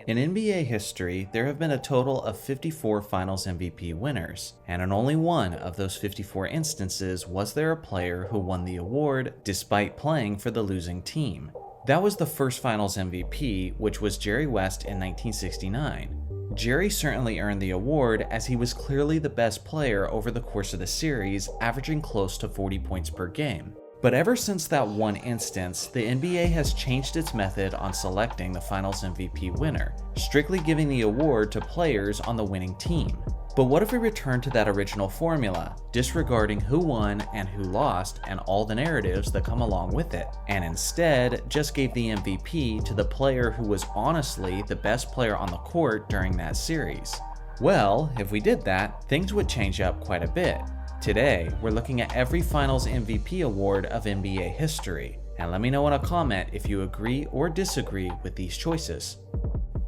In NBA history, there have been a total of 54 Finals MVP winners, and in only one of those 54 instances was there a player who won the award despite playing for the losing team. That was the first Finals MVP, which was Jerry West in 1969. Jerry certainly earned the award as he was clearly the best player over the course of the series, averaging close to 40 points per game. But ever since that one instance, the NBA has changed its method on selecting the Finals MVP winner, strictly giving the award to players on the winning team. But what if we return to that original formula, disregarding who won and who lost and all the narratives that come along with it, and instead just gave the MVP to the player who was honestly the best player on the court during that series? Well, if we did that, things would change up quite a bit. Today, we're looking at every Finals MVP award of NBA history, and let me know in a comment if you agree or disagree with these choices.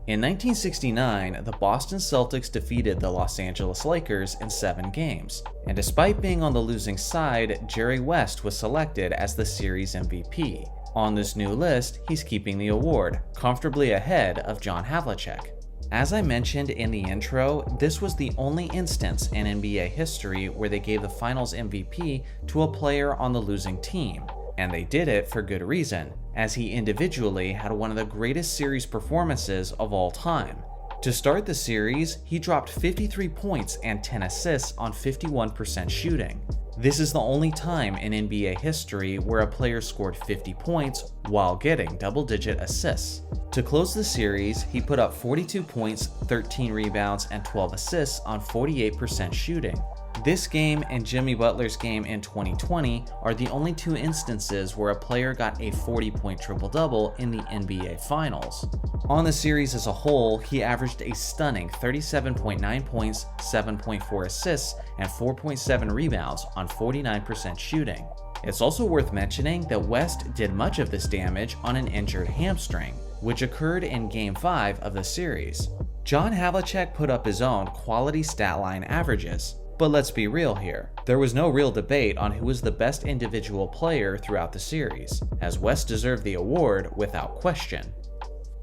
In 1969, the Boston Celtics defeated the Los Angeles Lakers in 7 games, and despite being on the losing side, Jerry West was selected as the series MVP. On this new list, he's keeping the award, comfortably ahead of John Havlicek. As I mentioned in the intro, this was the only instance in NBA history where they gave the Finals MVP to a player on the losing team, and they did it for good reason, as he individually had one of the greatest series performances of all time. To start the series, he dropped 53 points and 10 assists on 51% shooting. This is the only time in NBA history where a player scored 50 points while getting double-digit assists. To close the series, he put up 42 points, 13 rebounds, and 12 assists on 48% shooting. This game and Jimmy Butler's game in 2020 are the only 2 instances where a player got a 40-point triple-double in the NBA Finals. On the series as a whole, he averaged a stunning 37.9 points, 7.4 assists, and 4.7 rebounds on 49% shooting. It's also worth mentioning that West did much of this damage on an injured hamstring, which occurred in Game 5 of the series. John Havlicek put up his own quality stat line averages. But let's be real here, there was no real debate on who was the best individual player throughout the series, as West deserved the award without question.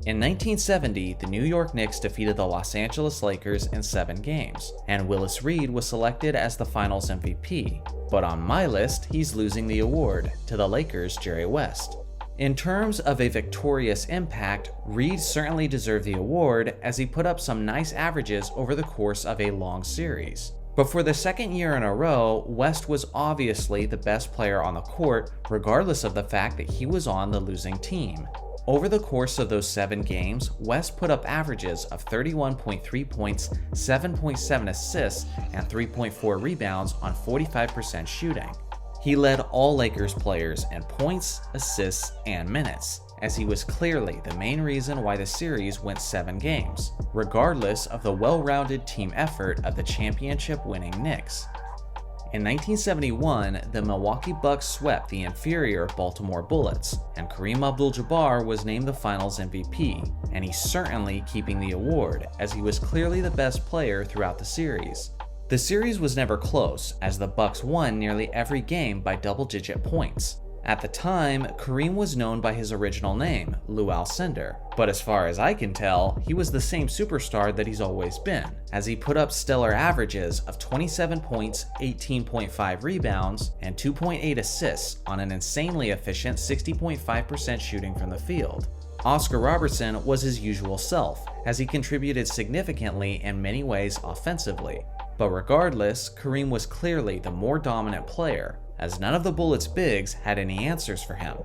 In 1970, the New York Knicks defeated the Los Angeles Lakers in 7 games, and Willis Reed was selected as the Finals MVP. But on my list, he's losing the award to the Lakers' Jerry West. In terms of a victorious impact, Reed certainly deserved the award as he put up some nice averages over the course of a long series. But for the second year in a row, West was obviously the best player on the court, regardless of the fact that he was on the losing team. Over the course of those 7 games, West put up averages of 31.3 points, 7.7 assists, and 3.4 rebounds on 45% shooting. He led all Lakers players in points, assists, and minutes, as he was clearly the main reason why the series went 7 games, regardless of the well-rounded team effort of the championship-winning Knicks. In 1971, the Milwaukee Bucks swept the inferior Baltimore Bullets, and Kareem Abdul-Jabbar was named the Finals MVP, and he's certainly keeping the award, as he was clearly the best player throughout the series. The series was never close, as the Bucks won nearly every game by double-digit points. At the time, Kareem was known by his original name, Lou Alcindor, but as far as I can tell, he was the same superstar that he's always been, as he put up stellar averages of 27 points, 18.5 rebounds, and 2.8 assists on an insanely efficient 60.5% shooting from the field. Oscar Robertson was his usual self, as he contributed significantly in many ways offensively. But regardless, Kareem was clearly the more dominant player, as none of the Bullets' bigs had any answers for him.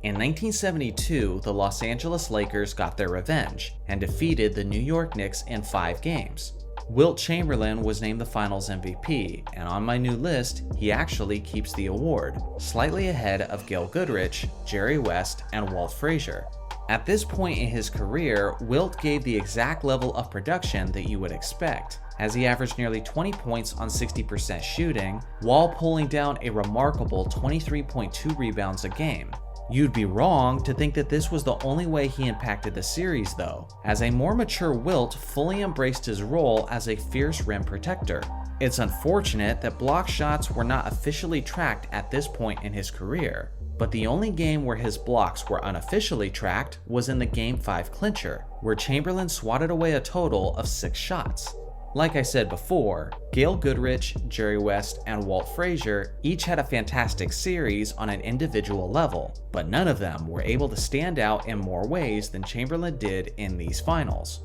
In 1972, the Los Angeles Lakers got their revenge and defeated the New York Knicks in 5 games. Wilt Chamberlain was named the Finals MVP, and on my new list, he actually keeps the award, slightly ahead of Gail Goodrich, Jerry West, and Walt Frazier. At this point in his career, Wilt gave the exact level of production that you would expect, as he averaged nearly 20 points on 60% shooting, while pulling down a remarkable 23.2 rebounds a game. You'd be wrong to think that this was the only way he impacted the series though, as a more mature Wilt fully embraced his role as a fierce rim protector. It's unfortunate that block shots were not officially tracked at this point in his career. but the only game where his blocks were unofficially tracked was in the Game 5 clincher, where Chamberlain swatted away a total of 6 shots. Like I said before, Gail Goodrich, Jerry West, and Walt Frazier each had a fantastic series on an individual level, but none of them were able to stand out in more ways than Chamberlain did in these finals.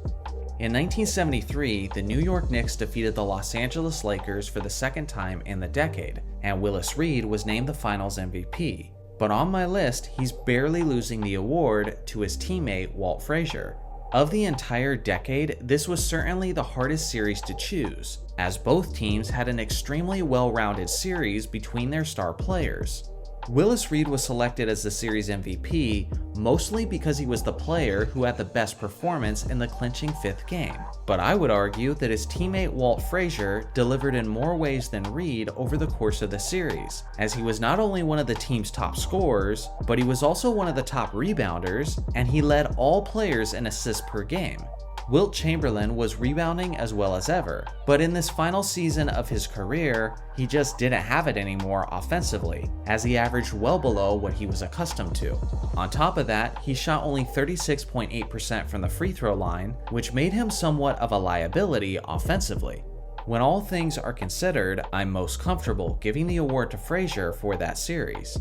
In 1973, the New York Knicks defeated the Los Angeles Lakers for the second time in the decade, and Willis Reed was named the Finals MVP. But on my list, he's barely losing the award to his teammate Walt Frazier. Of the entire decade, this was certainly the hardest series to choose, as both teams had an extremely well-rounded series between their star players. Willis Reed was selected as the series MVP mostly because he was the player who had the best performance in the clinching 5th game, but I would argue that his teammate Walt Frazier delivered in more ways than Reed over the course of the series, as he was not only one of the team's top scorers, but he was also one of the top rebounders, and he led all players in assists per game. Wilt Chamberlain was rebounding as well as ever, but in this final season of his career, he just didn't have it anymore offensively, as he averaged well below what he was accustomed to. On top of that, he shot only 36.8% from the free throw line, which made him somewhat of a liability offensively. When all things are considered, I'm most comfortable giving the award to Frazier for that series.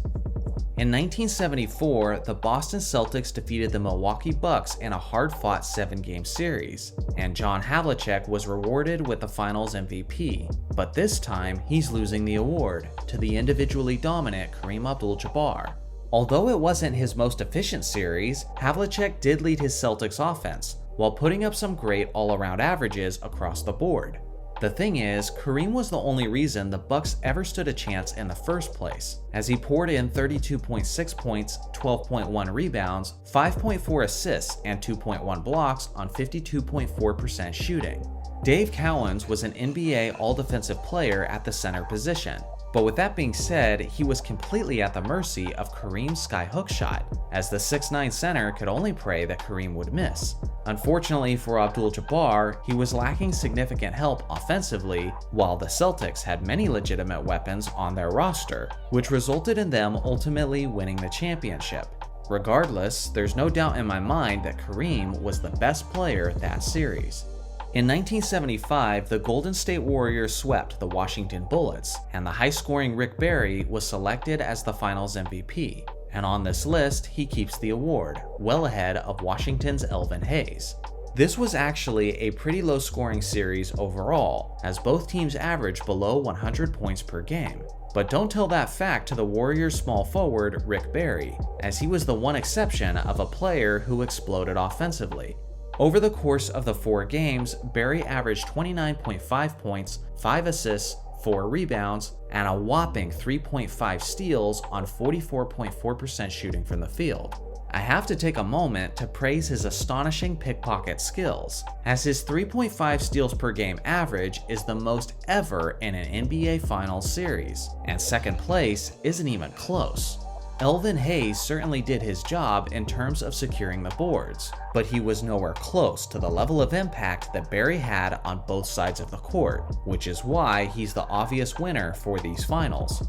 In 1974, the Boston Celtics defeated the Milwaukee Bucks in a hard-fought 7-game series, and John Havlicek was rewarded with the Finals MVP, but this time he's losing the award to the individually dominant Kareem Abdul-Jabbar. Although it wasn't his most efficient series, Havlicek did lead his Celtics offense, while putting up some great all-around averages across the board. The thing is, Kareem was the only reason the Bucks ever stood a chance in the first place, as he poured in 32.6 points, 12.1 rebounds, 5.4 assists, and 2.1 blocks on 52.4% shooting. Dave Cowens was an NBA All-Defensive player at the center position, but with that being said, he was completely at the mercy of Kareem's skyhook shot, as the 6'9 center could only pray that Kareem would miss. Unfortunately for Abdul-Jabbar, he was lacking significant help offensively, while the Celtics had many legitimate weapons on their roster, which resulted in them ultimately winning the championship. Regardless, there's no doubt in my mind that Kareem was the best player that series. In 1975, the Golden State Warriors swept the Washington Bullets, and the high-scoring Rick Barry was selected as the Finals MVP. And on this list, he keeps the award, well ahead of Washington's Elvin Hayes. This was actually a pretty low-scoring series overall, as both teams averaged below 100 points per game. But don't tell that fact to the Warriors' small forward, Rick Barry, as he was the one exception of a player who exploded offensively. Over the course of the 4 games, Barry averaged 29.5 points, 5 assists, 4 rebounds, and a whopping 3.5 steals on 44.4% shooting from the field. I have to take a moment to praise his astonishing pickpocket skills, as his 3.5 steals per game average is the most ever in an NBA Finals series, and second place isn't even close. Elvin Hayes certainly did his job in terms of securing the boards, but he was nowhere close to the level of impact that Barry had on both sides of the court, which is why he's the obvious winner for these finals.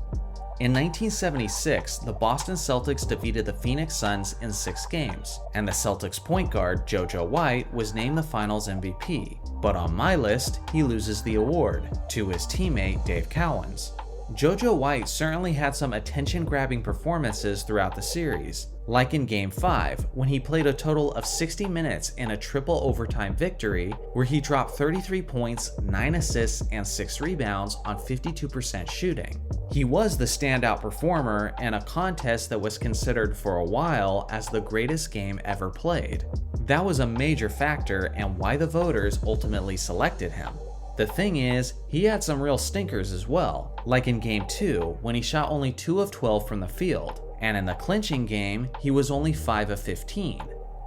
In 1976, the Boston Celtics defeated the Phoenix Suns in 6 games, and the Celtics point guard JoJo White was named the Finals MVP, but on my list, he loses the award to his teammate Dave Cowens. JoJo White certainly had some attention-grabbing performances throughout the series, like in Game 5, when he played a total of 60 minutes in a triple overtime victory, where he dropped 33 points, 9 assists, and 6 rebounds on 52% shooting. He was the standout performer in a contest that was considered for a while as the greatest game ever played. That was a major factor in why the voters ultimately selected him. The thing is, he had some real stinkers as well, like in Game 2 when he shot only 2 of 12 from the field, and in the clinching game, he was only 5 of 15.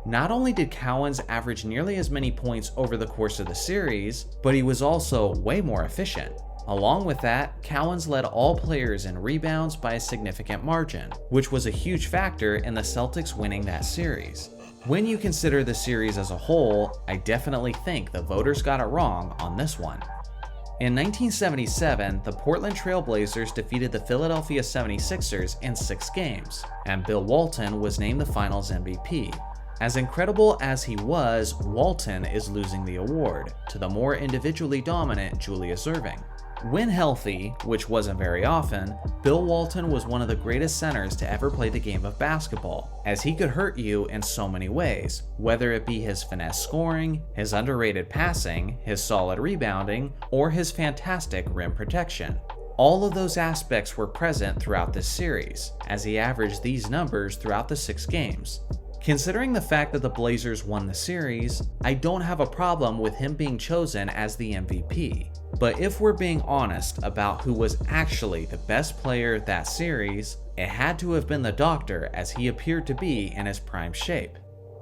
Not only did Cowens average nearly as many points over the course of the series, but he was also way more efficient. Along with that, Cowens led all players in rebounds by a significant margin, which was a huge factor in the Celtics winning that series. When you consider the series as a whole, I definitely think the voters got it wrong on this one. In 1977, the Portland Trail Blazers defeated the Philadelphia 76ers in 6 games, and Bill Walton was named the Finals MVP. As incredible as he was, Walton is losing the award to the more individually dominant Julius Erving. When healthy, which wasn't very often, Bill Walton was one of the greatest centers to ever play the game of basketball, as he could hurt you in so many ways, whether it be his finesse scoring, his underrated passing, his solid rebounding, or his fantastic rim protection. All of those aspects were present throughout this series, as he averaged these numbers throughout the 6 games. Considering the fact that the Blazers won the series, I don't have a problem with him being chosen as the MVP. But if we're being honest about who was actually the best player that series, it had to have been the Doctor, as he appeared to be in his prime shape.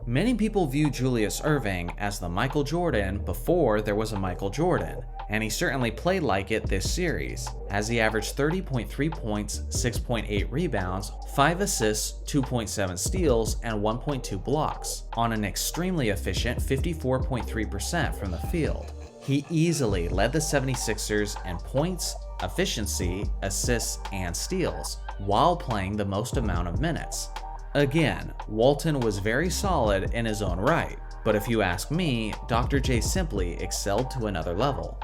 Many people view Julius Erving as the Michael Jordan before there was a Michael Jordan, and he certainly played like it this series, as he averaged 30.3 points, 6.8 rebounds, 5 assists, 2.7 steals, and 1.2 blocks, on an extremely efficient 54.3% from the field. He easily led the 76ers in points, efficiency, assists, and steals, while playing the most amount of minutes. Again, Walton was very solid in his own right, but if you ask me, Dr. J simply excelled to another level.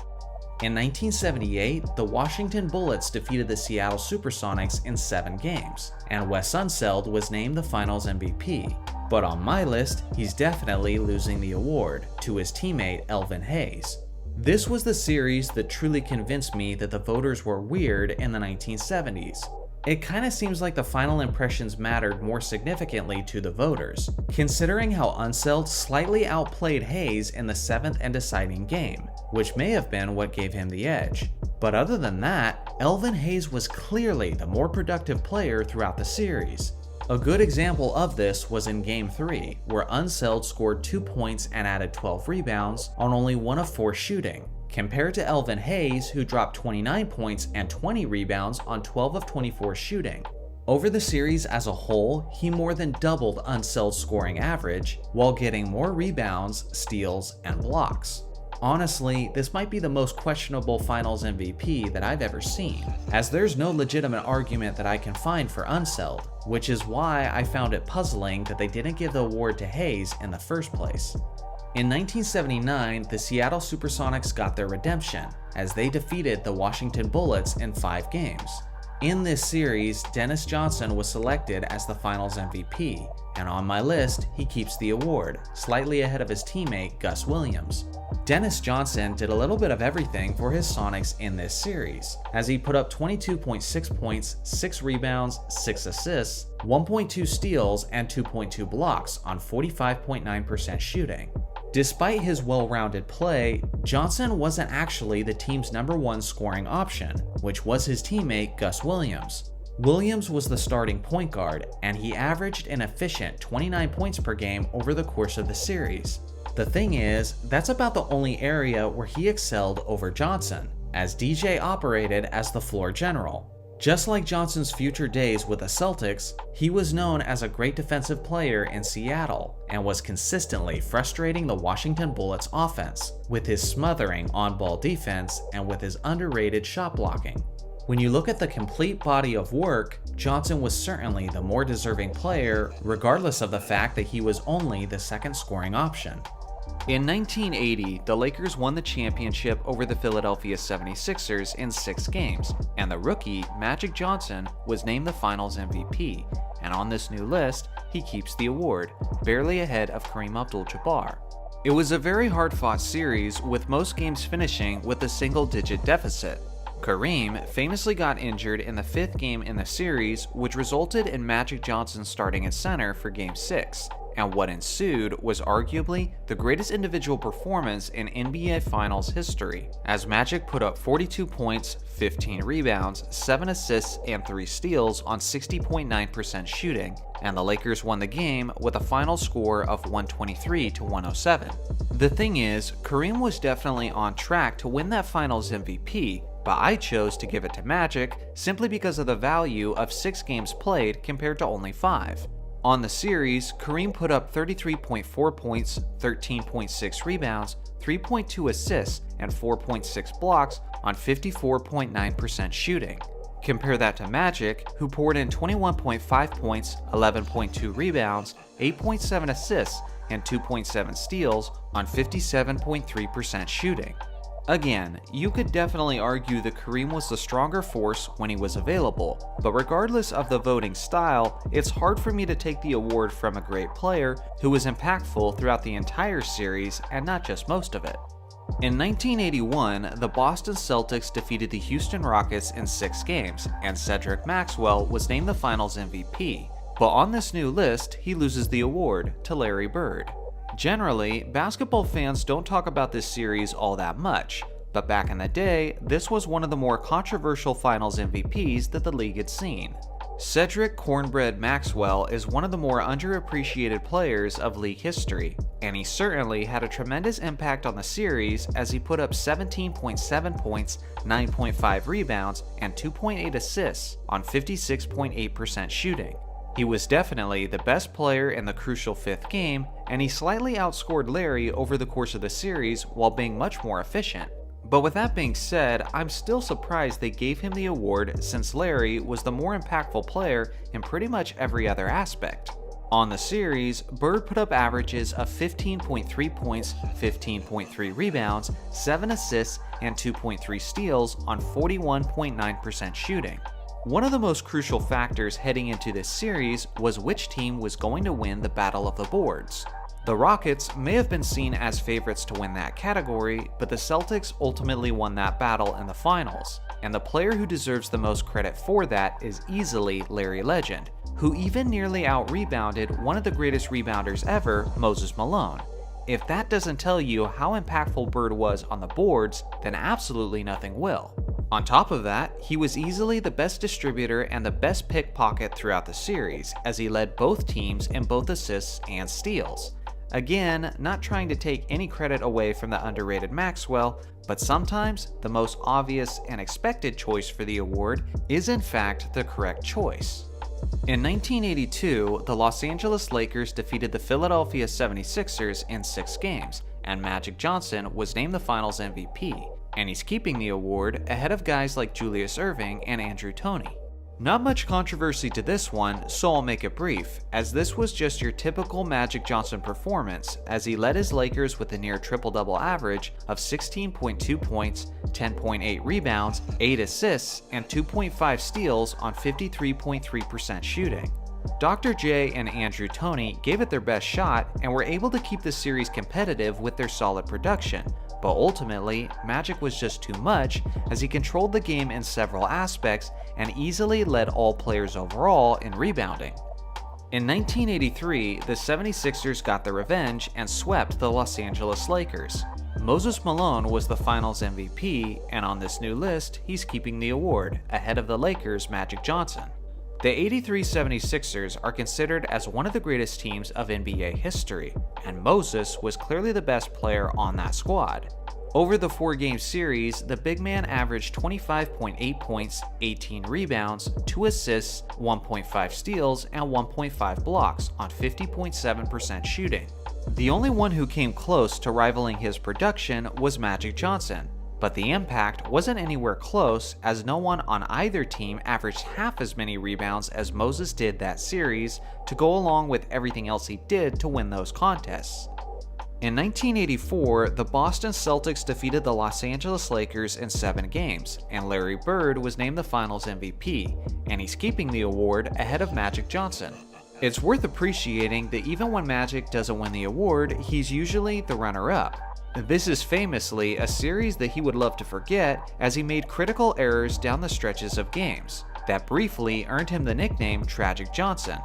In 1978, the Washington Bullets defeated the Seattle Supersonics in 7 games, and Wes Unseld was named the Finals MVP. But on my list, he's definitely losing the award to his teammate Elvin Hayes. This was the series that truly convinced me that the voters were weird in the 1970s. It kinda seems like the final impressions mattered more significantly to the voters, considering how Unseld slightly outplayed Hayes in the 7th and deciding game, which may have been what gave him the edge. But other than that, Elvin Hayes was clearly the more productive player throughout the series. A good example of this was in Game 3, where Unseld scored 2 points and added 12 rebounds on only 1 of 4 shooting, compared to Elvin Hayes, who dropped 29 points and 20 rebounds on 12 of 24 shooting. Over the series as a whole, he more than doubled Unseld's scoring average, while getting more rebounds, steals, and blocks. Honestly, this might be the most questionable Finals MVP that I've ever seen, as there's no legitimate argument that I can find for Unseld, which is why I found it puzzling that they didn't give the award to Hayes in the first place. In 1979, the Seattle Supersonics got their redemption, as they defeated the Washington Bullets in 5 games. In this series, Dennis Johnson was selected as the Finals MVP, and on my list, he keeps the award, slightly ahead of his teammate Gus Williams. Dennis Johnson did a little bit of everything for his Sonics in this series, as he put up 22.6 points, 6 rebounds, 6 assists, 1.2 steals, and 2.2 blocks on 45.9% shooting. Despite his well-rounded play, Johnson wasn't actually the team's #1 scoring option, which was his teammate Gus Williams. Williams was the starting point guard, and he averaged an efficient 29 points per game over the course of the series. The thing is, that's about the only area where he excelled over Johnson, as DJ operated as the floor general. Just like Johnson's future days with the Celtics, he was known as a great defensive player in Seattle and was consistently frustrating the Washington Bullets offense with his smothering on-ball defense and with his underrated shot blocking. When you look at the complete body of work, Johnson was certainly the more deserving player, regardless of the fact that he was only the second scoring option. In 1980, the Lakers won the championship over the Philadelphia 76ers in 6 games, and the rookie, Magic Johnson, was named the Finals MVP, and on this new list, he keeps the award, barely ahead of Kareem Abdul-Jabbar. It was a very hard-fought series, with most games finishing with a single-digit deficit. Kareem famously got injured in the 5th game in the series, which resulted in Magic Johnson starting at center for Game 6. And what ensued was arguably the greatest individual performance in NBA Finals history, as Magic put up 42 points, 15 rebounds, 7 assists, and 3 steals on 60.9% shooting, and the Lakers won the game with a final score of 123-107. The thing is, Kareem was definitely on track to win that Finals MVP, but I chose to give it to Magic simply because of the value of 6 games played compared to only 5. On the series, Kareem put up 33.4 points, 13.6 rebounds, 3.2 assists, and 4.6 blocks on 54.9% shooting. Compare that to Magic, who poured in 21.5 points, 11.2 rebounds, 8.7 assists, and 2.7 steals on 57.3% shooting. Again, you could definitely argue that Kareem was the stronger force when he was available, but regardless of the voting style, it's hard for me to take the award from a great player who was impactful throughout the entire series and not just most of it. In 1981, the Boston Celtics defeated the Houston Rockets in 6 games, and Cedric Maxwell was named the Finals MVP, but on this new list, he loses the award to Larry Bird. Generally, basketball fans don't talk about this series all that much, but back in the day, this was one of the more controversial Finals MVPs that the league had seen. Cedric "Cornbread" Maxwell is one of the more underappreciated players of league history, and he certainly had a tremendous impact on the series as he put up 17.7 points, 9.5 rebounds, and 2.8 assists on 56.8% shooting. He was definitely the best player in the crucial 5th game, and he slightly outscored Larry over the course of the series while being much more efficient. But with that being said, I'm still surprised they gave him the award since Larry was the more impactful player in pretty much every other aspect. On the series, Bird put up averages of 15.3 points, 15.3 rebounds, 7 assists, and 2.3 steals on 41.9% shooting. One of the most crucial factors heading into this series was which team was going to win the Battle of the Boards. The Rockets may have been seen as favorites to win that category, but the Celtics ultimately won that battle in the finals, and the player who deserves the most credit for that is easily Larry Legend, who even nearly out-rebounded one of the greatest rebounders ever, Moses Malone. If that doesn't tell you how impactful Bird was on the boards, then absolutely nothing will. On top of that, he was easily the best distributor and the best pickpocket throughout the series, as he led both teams in both assists and steals. Again, not trying to take any credit away from the underrated Maxwell, but sometimes the most obvious and expected choice for the award is in fact the correct choice. In 1982, the Los Angeles Lakers defeated the Philadelphia 76ers in 6 games, and Magic Johnson was named the Finals MVP. And he's keeping the award ahead of guys like Julius Erving and Andrew Toney. Not much controversy to this one, so I'll make it brief, as this was just your typical Magic Johnson performance as he led his Lakers with a near triple-double average of 16.2 points, 10.8 rebounds, 8 assists, and 2.5 steals on 53.3% shooting. Dr. J and Andrew Toney gave it their best shot and were able to keep the series competitive with their solid production, but ultimately, Magic was just too much as he controlled the game in several aspects and easily led all players overall in rebounding. In 1983, the 76ers got their revenge and swept the Los Angeles Lakers. Moses Malone was the Finals MVP, and on this new list, he's keeping the award, ahead of the Lakers' Magic Johnson. The 83 76ers are considered as one of the greatest teams of NBA history, and Moses was clearly the best player on that squad. Over the 4-game series, the big man averaged 25.8 points, 18 rebounds, 2 assists, 1.5 steals, and 1.5 blocks on 50.7% shooting. The only one who came close to rivaling his production was Magic Johnson, but the impact wasn't anywhere close as no one on either team averaged half as many rebounds as Moses did that series to go along with everything else he did to win those contests. In 1984, the Boston Celtics defeated the Los Angeles Lakers in 7 games, and Larry Bird was named the Finals MVP, and he's keeping the award ahead of Magic Johnson. It's worth appreciating that even when Magic doesn't win the award, he's usually the runner-up. This is famously a series that he would love to forget as he made critical errors down the stretches of games that briefly earned him the nickname Tragic Johnson.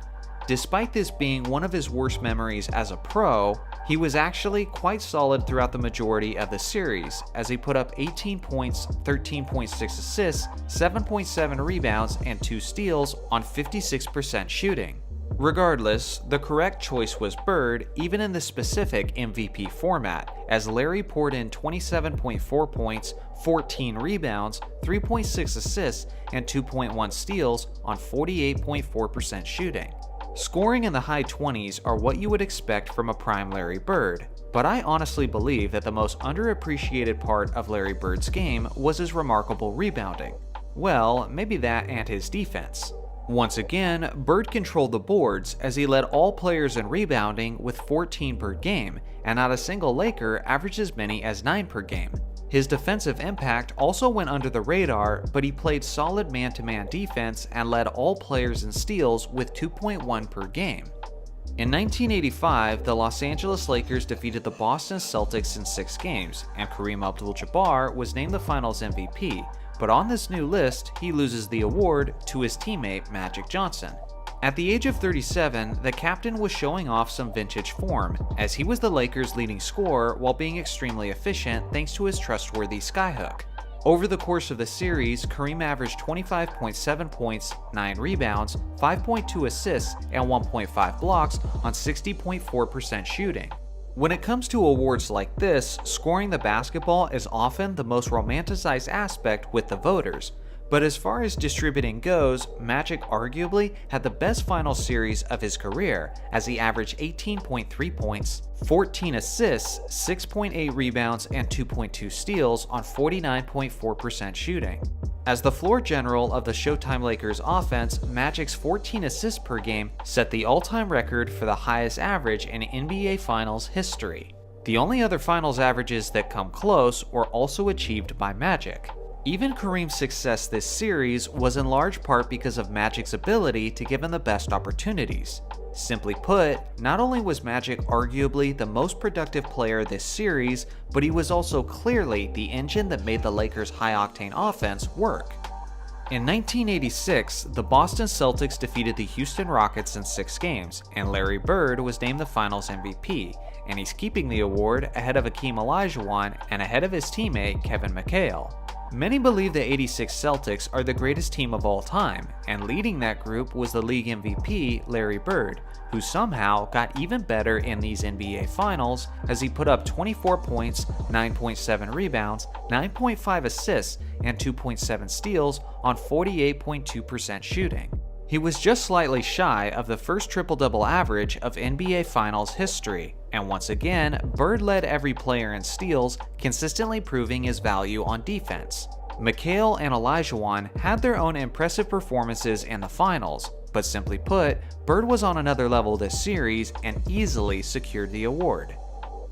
Despite this being one of his worst memories as a pro, he was actually quite solid throughout the majority of the series as he put up 18 points, 13.6 assists, 7.7 rebounds, and 2 steals on 56% shooting. Regardless, the correct choice was Bird, even in the specific MVP format, as Larry poured in 27.4 points, 14 rebounds, 3.6 assists, and 2.1 steals on 48.4% shooting. Scoring in the high 20s are what you would expect from a prime Larry Bird, but I honestly believe that the most underappreciated part of Larry Bird's game was his remarkable rebounding. Well, maybe that and his defense. Once again, Bird controlled the boards as he led all players in rebounding with 14 per game, and not a single Laker averaged as many as 9 per game. His defensive impact also went under the radar, but he played solid man-to-man defense and led all players in steals with 2.1 per game. In 1985, the Los Angeles Lakers defeated the Boston Celtics in 6 games, and Kareem Abdul-Jabbar was named the Finals MVP, but on this new list, he loses the award to his teammate Magic Johnson. At the age of 37, the captain was showing off some vintage form, as he was the Lakers' leading scorer while being extremely efficient thanks to his trustworthy skyhook. Over the course of the series, Kareem averaged 25.7 points, 9 rebounds, 5.2 assists, and 1.5 blocks on 60.4% shooting. When it comes to awards like this, scoring the basketball is often the most romanticized aspect with the voters. But as far as distributing goes, Magic arguably had the best final series of his career, as he averaged 18.3 points, 14 assists, 6.8 rebounds, and 2.2 steals on 49.4% shooting. As the floor general of the Showtime Lakers offense, Magic's 14 assists per game set the all-time record for the highest average in NBA Finals history. The only other Finals averages that come close were also achieved by Magic. Even Kareem's success this series was in large part because of Magic's ability to give him the best opportunities. Simply put, not only was Magic arguably the most productive player this series, but he was also clearly the engine that made the Lakers' high-octane offense work. In 1986, the Boston Celtics defeated the Houston Rockets in 6 games, and Larry Bird was named the Finals MVP, and he's keeping the award ahead of Hakeem Olajuwon and ahead of his teammate Kevin McHale. Many believe the '86 Celtics are the greatest team of all time, and leading that group was the league MVP Larry Bird, who somehow got even better in these NBA Finals as he put up 24 points, 9.7 rebounds, 9.5 assists, and 2.7 steals on 48.2% shooting. He was just slightly shy of the first triple-double average of NBA Finals history, and once again, Bird led every player in steals, consistently proving his value on defense. McHale and Olajuwon had their own impressive performances in the finals, but simply put, Bird was on another level this series and easily secured the award.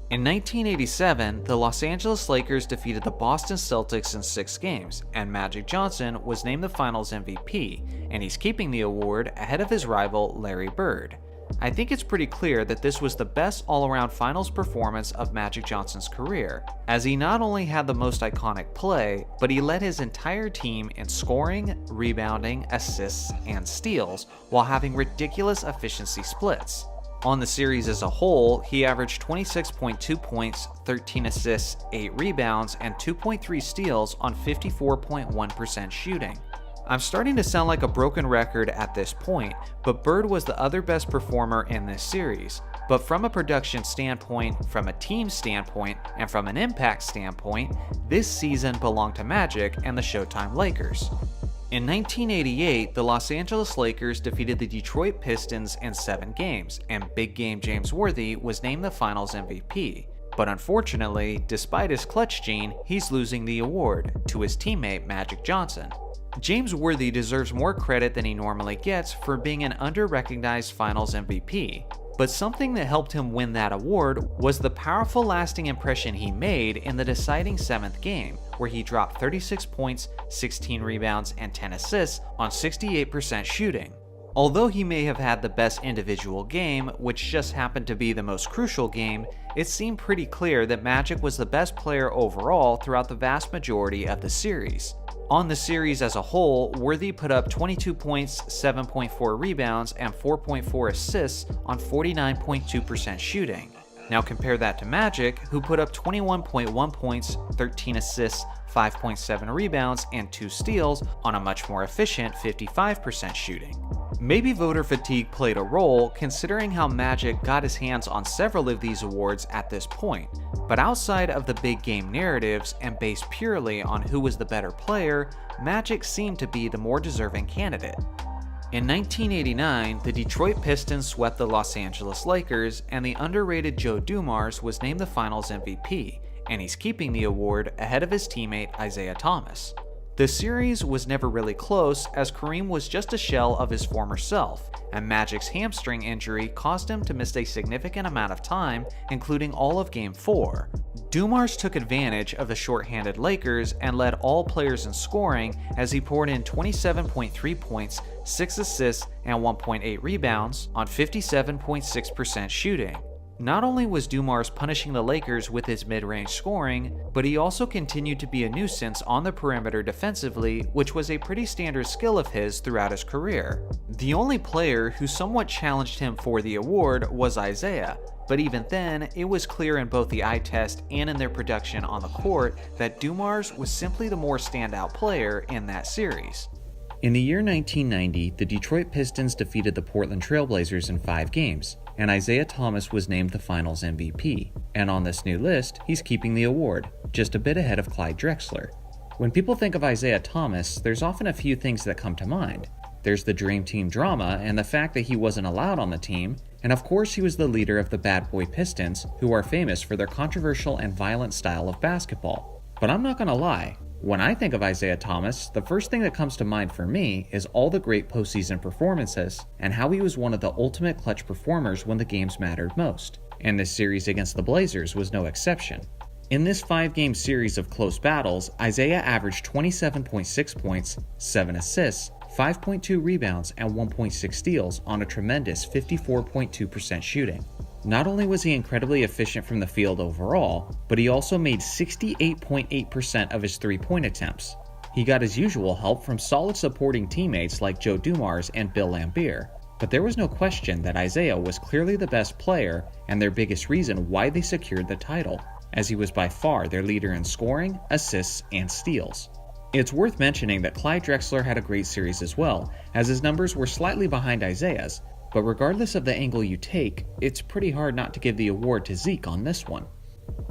In 1987, the Los Angeles Lakers defeated the Boston Celtics in 6 games, and Magic Johnson was named the Finals MVP, and he's keeping the award ahead of his rival Larry Bird. I think it's pretty clear that this was the best all-around finals performance of Magic Johnson's career, as he not only had the most iconic play, but he led his entire team in scoring, rebounding, assists, and steals, while having ridiculous efficiency splits. On the series as a whole, he averaged 26.2 points, 13 assists, 8 rebounds, and 2.3 steals on 54.1% shooting. I'm starting to sound like a broken record at this point, but Bird was the other best performer in this series. But from a production standpoint, from a team standpoint, and from an impact standpoint, this season belonged to Magic and the Showtime Lakers. In 1988, the Los Angeles Lakers defeated the Detroit Pistons in 7 games, and Big Game James Worthy was named the Finals MVP. But unfortunately, despite his clutch gene, he's losing the award to his teammate Magic Johnson. James Worthy deserves more credit than he normally gets for being an under-recognized Finals MVP, but something that helped him win that award was the powerful lasting impression he made in the deciding 7th game, where he dropped 36 points, 16 rebounds, and 10 assists on 68% shooting. Although he may have had the best individual game, which just happened to be the most crucial game, it seemed pretty clear that Magic was the best player overall throughout the vast majority of the series. On the series as a whole, Worthy put up 22 points, 7.4 rebounds, and 4.4 assists on 49.2% shooting. Now compare that to Magic, who put up 21.1 points, 13 assists, 5.7 rebounds, and 2 steals on a much more efficient 55% shooting. Maybe voter fatigue played a role, considering how Magic got his hands on several of these awards at this point, but outside of the big game narratives and based purely on who was the better player, Magic seemed to be the more deserving candidate. In 1989, the Detroit Pistons swept the Los Angeles Lakers, and the underrated Joe Dumars was named the Finals MVP, and he's keeping the award ahead of his teammate Isiah Thomas. The series was never really close, as Kareem was just a shell of his former self, and Magic's hamstring injury caused him to miss a significant amount of time, including all of Game 4. Dumars took advantage of the shorthanded Lakers and led all players in scoring as he poured in 27.3 points, 6 assists, and 1.8 rebounds on 57.6% shooting. Not only was Dumars punishing the Lakers with his mid-range scoring, but he also continued to be a nuisance on the perimeter defensively, which was a pretty standard skill of his throughout his career. The only player who somewhat challenged him for the award was Isiah, but even then, it was clear in both the eye test and in their production on the court that Dumars was simply the more standout player in that series. In the year 1990, the Detroit Pistons defeated the Portland Trail Blazers in 5 games, and Isiah Thomas was named the Finals MVP. And on this new list, he's keeping the award, just a bit ahead of Clyde Drexler. When people think of Isiah Thomas, there's often a few things that come to mind. There's the Dream Team drama and the fact that he wasn't allowed on the team, and of course he was the leader of the Bad Boy Pistons, who are famous for their controversial and violent style of basketball. But I'm not gonna lie, when I think of Isiah Thomas, the first thing that comes to mind for me is all the great postseason performances and how he was one of the ultimate clutch performers when the games mattered most. And this series against the Blazers was no exception. In this 5-game series of close battles, Isiah averaged 27.6 points, 7 assists, 5.2 rebounds, and 1.6 steals on a tremendous 54.2% shooting. Not only was he incredibly efficient from the field overall, but he also made 68.8% of his three-point attempts. He got his usual help from solid supporting teammates like Joe Dumars and Bill Laimbeer, but there was no question that Isiah was clearly the best player and their biggest reason why they secured the title, as he was by far their leader in scoring, assists, and steals. It's worth mentioning that Clyde Drexler had a great series as well, as his numbers were slightly behind Isiah's, but regardless of the angle you take, it's pretty hard not to give the award to Zeke on this one.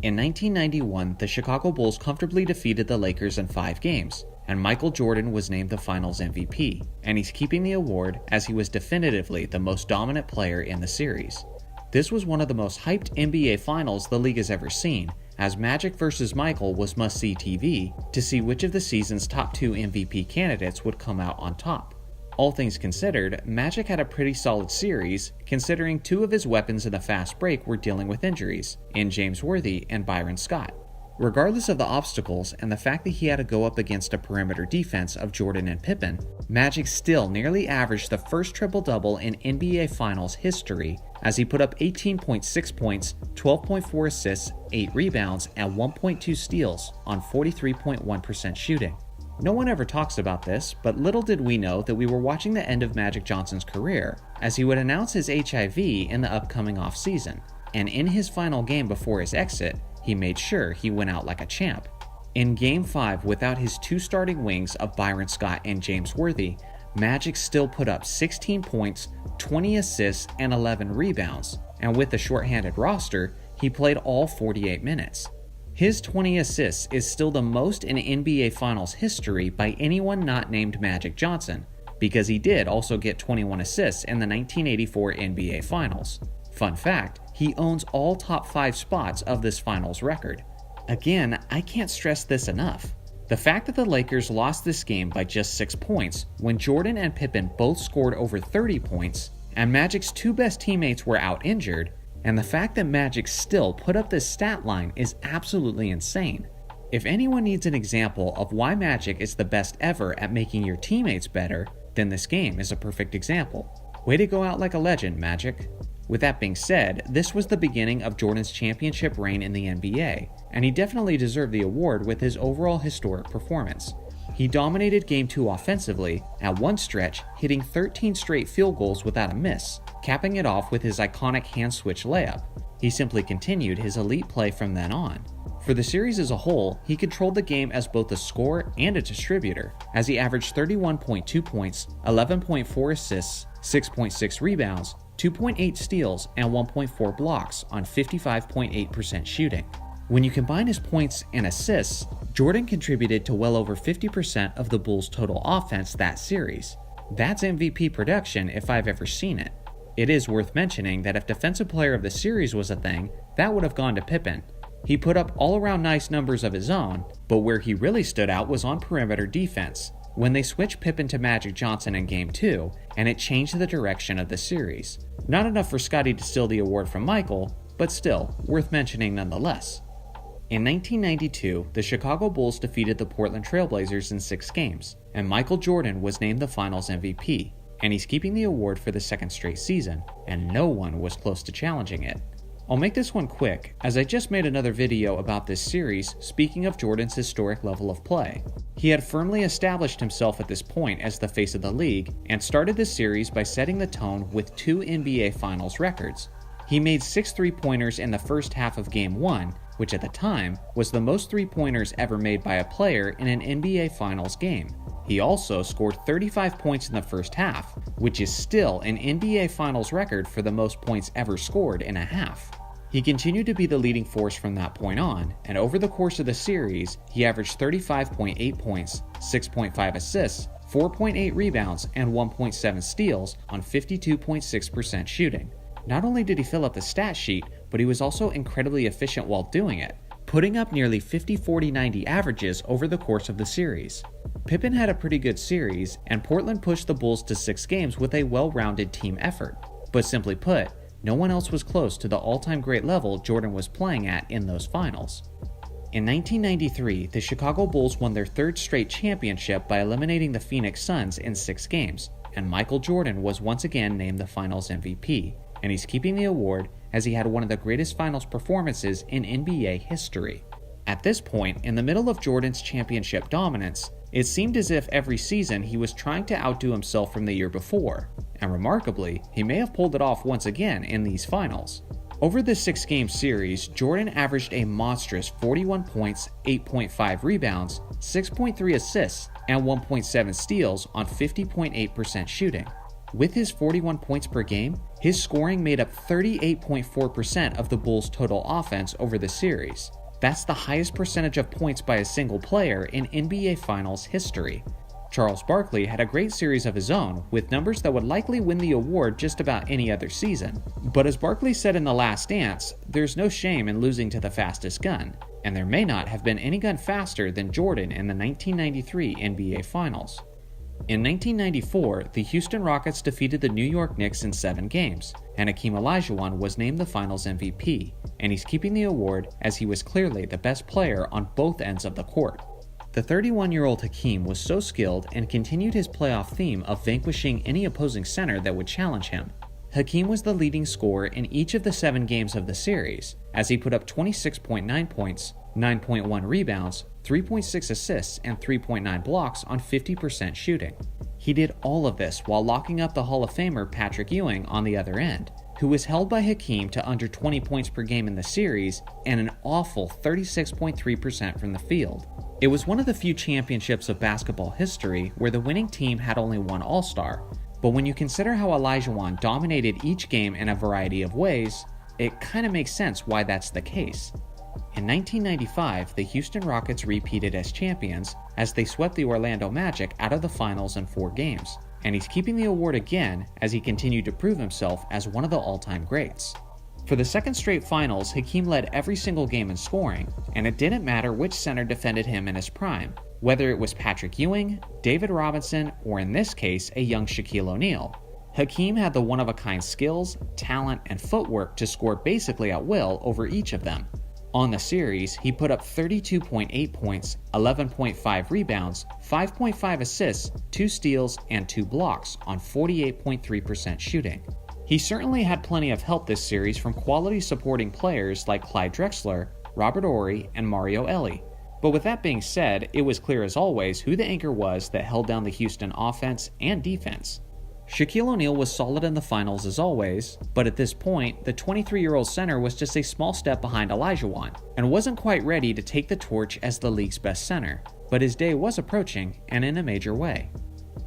In 1991, the Chicago Bulls comfortably defeated the Lakers in 5 games, and Michael Jordan was named the Finals MVP, and he's keeping the award as he was definitively the most dominant player in the series. This was one of the most hyped NBA Finals the league has ever seen, as Magic vs. Michael was must-see TV to see which of the season's top 2 MVP candidates would come out on top. All things considered, Magic had a pretty solid series, considering 2 of his weapons in the fast break were dealing with injuries, in James Worthy and Byron Scott. Regardless of the obstacles and the fact that he had to go up against a perimeter defense of Jordan and Pippen, Magic still nearly averaged the first triple-double in NBA Finals history, as he put up 18.6 points, 12.4 assists, 8 rebounds, and 1.2 steals on 43.1% shooting. No one ever talks about this, but little did we know that we were watching the end of Magic Johnson's career, as he would announce his HIV in the upcoming offseason, and in his final game before his exit, he made sure he went out like a champ. In Game 5, without his 2 starting wings of Byron Scott and James Worthy, Magic still put up 16 points, 20 assists, and 11 rebounds, and with the shorthanded roster, he played all 48 minutes. His 20 assists is still the most in NBA Finals history by anyone not named Magic Johnson, because he did also get 21 assists in the 1984 NBA Finals. Fun fact, he owns all top 5 spots of this Finals record. Again, I can't stress this enough. The fact that the Lakers lost this game by just 6 points when Jordan and Pippen both scored over 30 points, and Magic's 2 best teammates were out injured, and the fact that Magic still put up this stat line is absolutely insane. If anyone needs an example of why Magic is the best ever at making your teammates better, then this game is a perfect example. Way to go out like a legend, Magic. With that being said, this was the beginning of Jordan's championship reign in the NBA, and he definitely deserved the award with his overall historic performance. He dominated Game 2 offensively, at one stretch hitting 13 straight field goals without a miss, capping it off with his iconic hand-switch layup. He simply continued his elite play from then on. For the series as a whole, he controlled the game as both a scorer and a distributor, as he averaged 31.2 points, 11.4 assists, 6.6 rebounds, 2.8 steals, and 1.4 blocks on 55.8% shooting. When you combine his points and assists, Jordan contributed to well over 50% of the Bulls' total offense that series. That's MVP production if I've ever seen it. It is worth mentioning that if Defensive Player of the Series was a thing, that would have gone to Pippen. He put up all-around nice numbers of his own, but where he really stood out was on perimeter defense, when they switched Pippen to Magic Johnson in Game 2, and it changed the direction of the series. Not enough for Scottie to steal the award from Michael, but still, worth mentioning nonetheless. In 1992, the Chicago Bulls defeated the Portland Trail Blazers in 6 games, and Michael Jordan was named the Finals MVP, and he's keeping the award for the second straight season, and no one was close to challenging it. I'll make this one quick, as I just made another video about this series speaking of Jordan's historic level of play. He had firmly established himself at this point as the face of the league, and started this series by setting the tone with 2 NBA Finals records. He made 6 3-pointers in the first half of Game 1, which at the time was the most 3-pointers ever made by a player in an NBA Finals game. He also scored 35 points in the first half, which is still an NBA Finals record for the most points ever scored in a half. He continued to be the leading force from that point on, and over the course of the series, he averaged 35.8 points, 6.5 assists, 4.8 rebounds, and 1.7 steals on 52.6% shooting. Not only did he fill up the stat sheet, but he was also incredibly efficient while doing it, putting up nearly 50-40-90 averages over the course of the series. Pippen had a pretty good series, and Portland pushed the Bulls to 6 games with a well-rounded team effort. But simply put, no one else was close to the all-time great level Jordan was playing at in those finals. In 1993, the Chicago Bulls won their 3rd straight championship by eliminating the Phoenix Suns in 6 games, and Michael Jordan was once again named the Finals MVP, and he's keeping the award as he had one of the greatest Finals performances in NBA history. At this point, in the middle of Jordan's championship dominance, it seemed as if every season he was trying to outdo himself from the year before, and remarkably, he may have pulled it off once again in these finals. Over the 6-game series, Jordan averaged a monstrous 41 points, 8.5 rebounds, 6.3 assists, and 1.7 steals on 50.8% shooting. With his 41 points per game, his scoring made up 38.4% of the Bulls' total offense over the series. That's the highest percentage of points by a single player in NBA Finals history. Charles Barkley had a great series of his own, with numbers that would likely win the award just about any other season. But as Barkley said in The Last Dance, there's no shame in losing to the fastest gun, and there may not have been any gun faster than Jordan in the 1993 NBA Finals. In 1994, the Houston Rockets defeated the New York Knicks in 7 games, and Hakeem Olajuwon was named the Finals MVP, and he's keeping the award as he was clearly the best player on both ends of the court. The 31-year-old Hakeem was so skilled and continued his playoff theme of vanquishing any opposing center that would challenge him. Hakeem was the leading scorer in each of the 7 games of the series, as he put up 26.9 points, 9.1 rebounds, 3.6 assists, and 3.9 blocks on 50% shooting. He did all of this while locking up the Hall of Famer Patrick Ewing on the other end, who was held by Hakeem to under 20 points per game in the series and an awful 36.3% from the field. It was one of the few championships of basketball history where the winning team had only one All-Star, but when you consider how Olajuwon dominated each game in a variety of ways, it kinda makes sense why that's the case. In 1995, the Houston Rockets repeated as champions as they swept the Orlando Magic out of the finals in 4 games, and he's keeping the award again as he continued to prove himself as one of the all-time greats. For the second straight finals, Hakeem led every single game in scoring, and it didn't matter which center defended him in his prime, whether it was Patrick Ewing, David Robinson, or in this case, a young Shaquille O'Neal. Hakeem had the one-of-a-kind skills, talent, and footwork to score basically at will over each of them. On the series, he put up 32.8 points, 11.5 rebounds, 5.5 assists, 2 steals, and 2 blocks on 48.3% shooting. He certainly had plenty of help this series from quality supporting players like Clyde Drexler, Robert Horry, and Mario Elie. But with that being said, it was clear as always who the anchor was that held down the Houston offense and defense. Shaquille O'Neal was solid in the finals as always, but at this point, the 23-year-old center was just a small step behind Olajuwon, and wasn't quite ready to take the torch as the league's best center, but his day was approaching, and in a major way.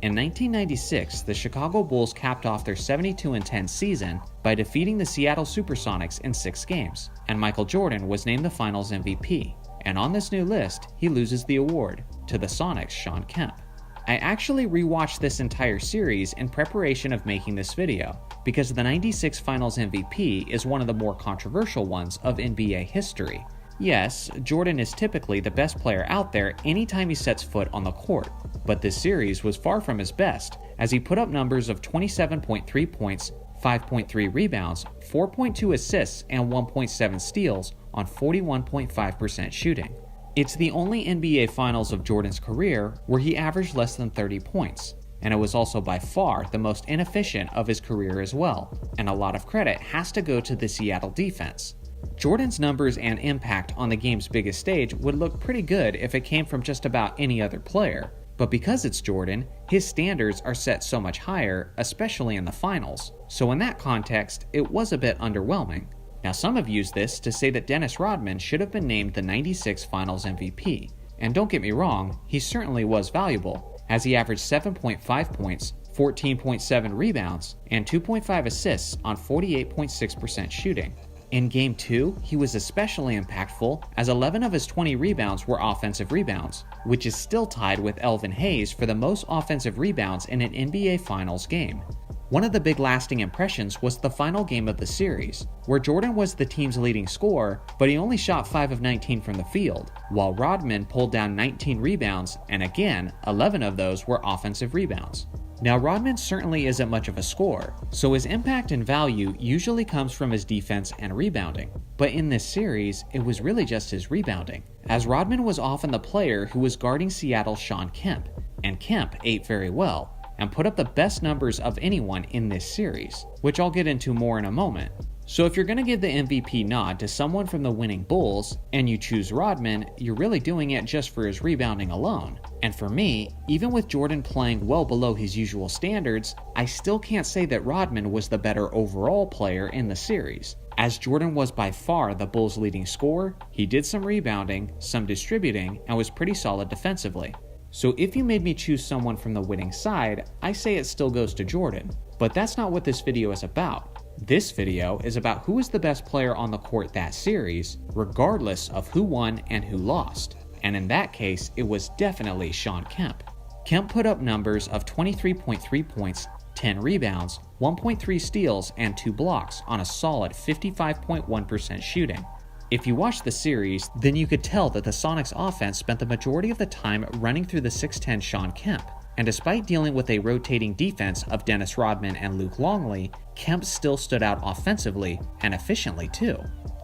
In 1996, the Chicago Bulls capped off their 72-10 season by defeating the Seattle Supersonics in 6 games, and Michael Jordan was named the Finals MVP, and on this new list, he loses the award to the Sonics' Shawn Kemp. I actually rewatched this entire series in preparation of making this video, because the 96 Finals MVP is one of the more controversial ones of NBA history. Yes, Jordan is typically the best player out there anytime he sets foot on the court, but this series was far from his best, as he put up numbers of 27.3 points, 5.3 rebounds, 4.2 assists, and 1.7 steals on 41.5% shooting. It's the only NBA Finals of Jordan's career where he averaged less than 30 points, and it was also by far the most inefficient of his career as well, and a lot of credit has to go to the Seattle defense. Jordan's numbers and impact on the game's biggest stage would look pretty good if it came from just about any other player, but because it's Jordan, his standards are set so much higher, especially in the finals, so in that context, it was a bit underwhelming. Now some have used this to say that Dennis Rodman should have been named the 96 Finals MVP, and don't get me wrong, he certainly was valuable, as he averaged 7.5 points, 14.7 rebounds, and 2.5 assists on 48.6% shooting. In Game 2, he was especially impactful, as 11 of his 20 rebounds were offensive rebounds, which is still tied with Elvin Hayes for the most offensive rebounds in an NBA Finals game. One of the big lasting impressions was the final game of the series, where Jordan was the team's leading scorer, but he only shot 5 of 19 from the field, while Rodman pulled down 19 rebounds, and again, 11 of those were offensive rebounds. Now Rodman certainly isn't much of a scorer, so his impact and value usually comes from his defense and rebounding. But in this series, it was really just his rebounding, as Rodman was often the player who was guarding Seattle's Shawn Kemp, and Kemp ate very well, and put up the best numbers of anyone in this series, which I'll get into more in a moment. So if you're going to give the MVP nod to someone from the winning Bulls, and you choose Rodman, you're really doing it just for his rebounding alone. And for me, even with Jordan playing well below his usual standards, I still can't say that Rodman was the better overall player in the series. As Jordan was by far the Bulls' leading scorer, he did some rebounding, some distributing, and was pretty solid defensively. So if you made me choose someone from the winning side, I say it still goes to Jordan. But that's not what this video is about. This video is about who is the best player on the court that series, regardless of who won and who lost. And in that case, it was definitely Shawn Kemp. Kemp put up numbers of 23.3 points, 10 rebounds, 1.3 steals, and 2 blocks on a solid 55.1% shooting. If you watched the series, then you could tell that the Sonics offense spent the majority of the time running through the 6'10 Shawn Kemp. And despite dealing with a rotating defense of Dennis Rodman and Luke Longley, Kemp still stood out offensively, and efficiently too.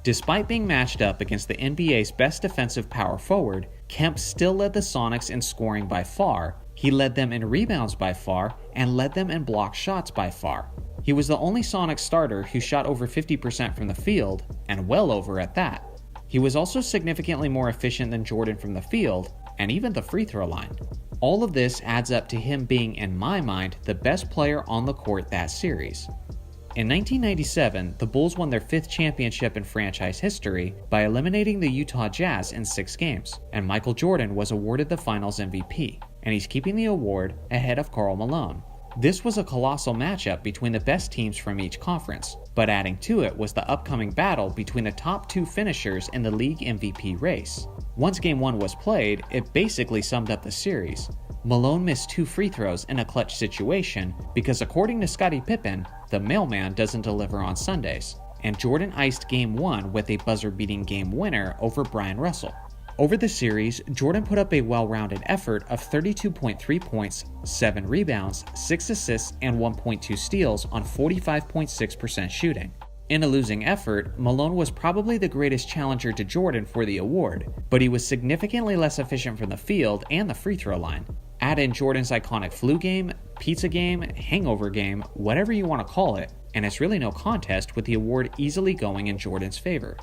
Despite being matched up against the NBA's best defensive power forward, Kemp still led the Sonics in scoring by far, he led them in rebounds by far, and led them in blocked shots by far. He was the only Sonics starter who shot over 50% from the field, and well over at that. He was also significantly more efficient than Jordan from the field, and even the free throw line. All of this adds up to him being, in my mind, the best player on the court that series. In 1997, the Bulls won their 5th championship in franchise history by eliminating the Utah Jazz in 6 games, and Michael Jordan was awarded the Finals MVP, and he's keeping the award ahead of Karl Malone. This was a colossal matchup between the best teams from each conference, but adding to it was the upcoming battle between the top 2 finishers in the league MVP race. Once Game 1 was played, it basically summed up the series. Malone missed 2 free throws in a clutch situation because, according to Scottie Pippen, the mailman doesn't deliver on Sundays, and Jordan iced Game 1 with a buzzer-beating game winner over Brian Russell. Over the series, Jordan put up a well-rounded effort of 32.3 points, 7 rebounds, 6 assists, and 1.2 steals on 45.6% shooting. In a losing effort, Malone was probably the greatest challenger to Jordan for the award, but he was significantly less efficient from the field and the free throw line. Add in Jordan's iconic flu game, pizza game, hangover game, whatever you want to call it, and it's really no contest with the award easily going in Jordan's favor.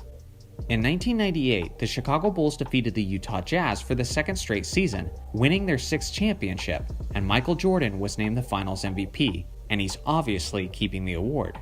In 1998, the Chicago Bulls defeated the Utah Jazz for the 2nd straight season, winning their 6th championship, and Michael Jordan was named the Finals MVP, and he's obviously keeping the award.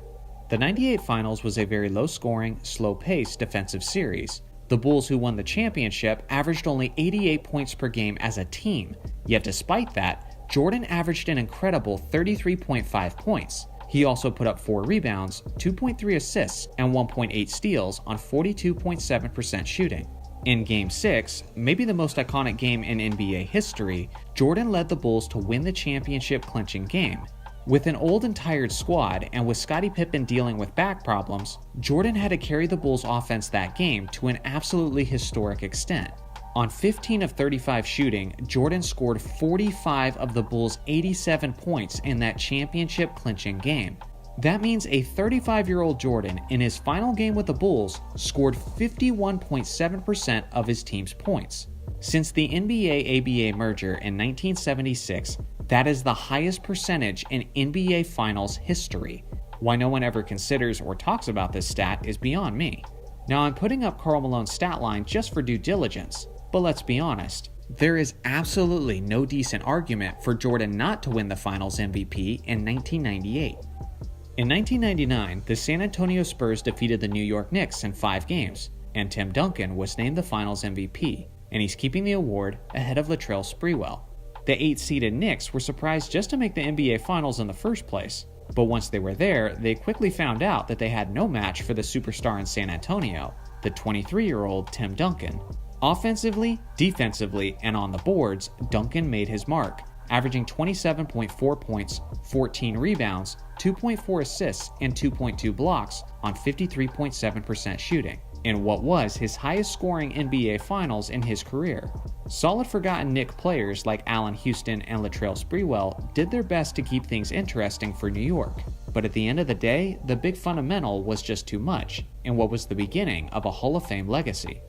The 98 Finals was a very low-scoring, slow-paced defensive series. The Bulls, who won the championship, averaged only 88 points per game as a team, yet despite that, Jordan averaged an incredible 33.5 points. He also put up 4 rebounds, 2.3 assists, and 1.8 steals on 42.7% shooting. In Game 6, maybe the most iconic game in NBA history, Jordan led the Bulls to win the championship-clinching game. With an old and tired squad, and with Scottie Pippen dealing with back problems, Jordan had to carry the Bulls' offense that game to an absolutely historic extent. On 15 of 35 shooting, Jordan scored 45 of the Bulls' 87 points in that championship-clinching game. That means a 35-year-old Jordan in his final game with the Bulls scored 51.7% of his team's points. Since the NBA-ABA merger in 1976, that is the highest percentage in NBA Finals history. Why no one ever considers or talks about this stat is beyond me. Now I'm putting up Karl Malone's stat line just for due diligence, but let's be honest, there is absolutely no decent argument for Jordan not to win the Finals MVP in 1998. In 1999, the San Antonio Spurs defeated the New York Knicks in 5 games, and Tim Duncan was named the Finals MVP, and he's keeping the award ahead of Latrell Sprewell. The 8-seeded Knicks were surprised just to make the NBA Finals in the first place, but once they were there, they quickly found out that they had no match for the superstar in San Antonio, the 23-year-old Tim Duncan. Offensively, defensively, and on the boards, Duncan made his mark, averaging 27.4 points, 14 rebounds, 2.4 assists, and 2.2 blocks on 53.7% shooting, in what was his highest scoring NBA Finals in his career. Solid forgotten Knick players like Allen Houston and Latrell Sprewell did their best to keep things interesting for New York, but at the end of the day, the big fundamental was just too much, in what was the beginning of a Hall of Fame legacy.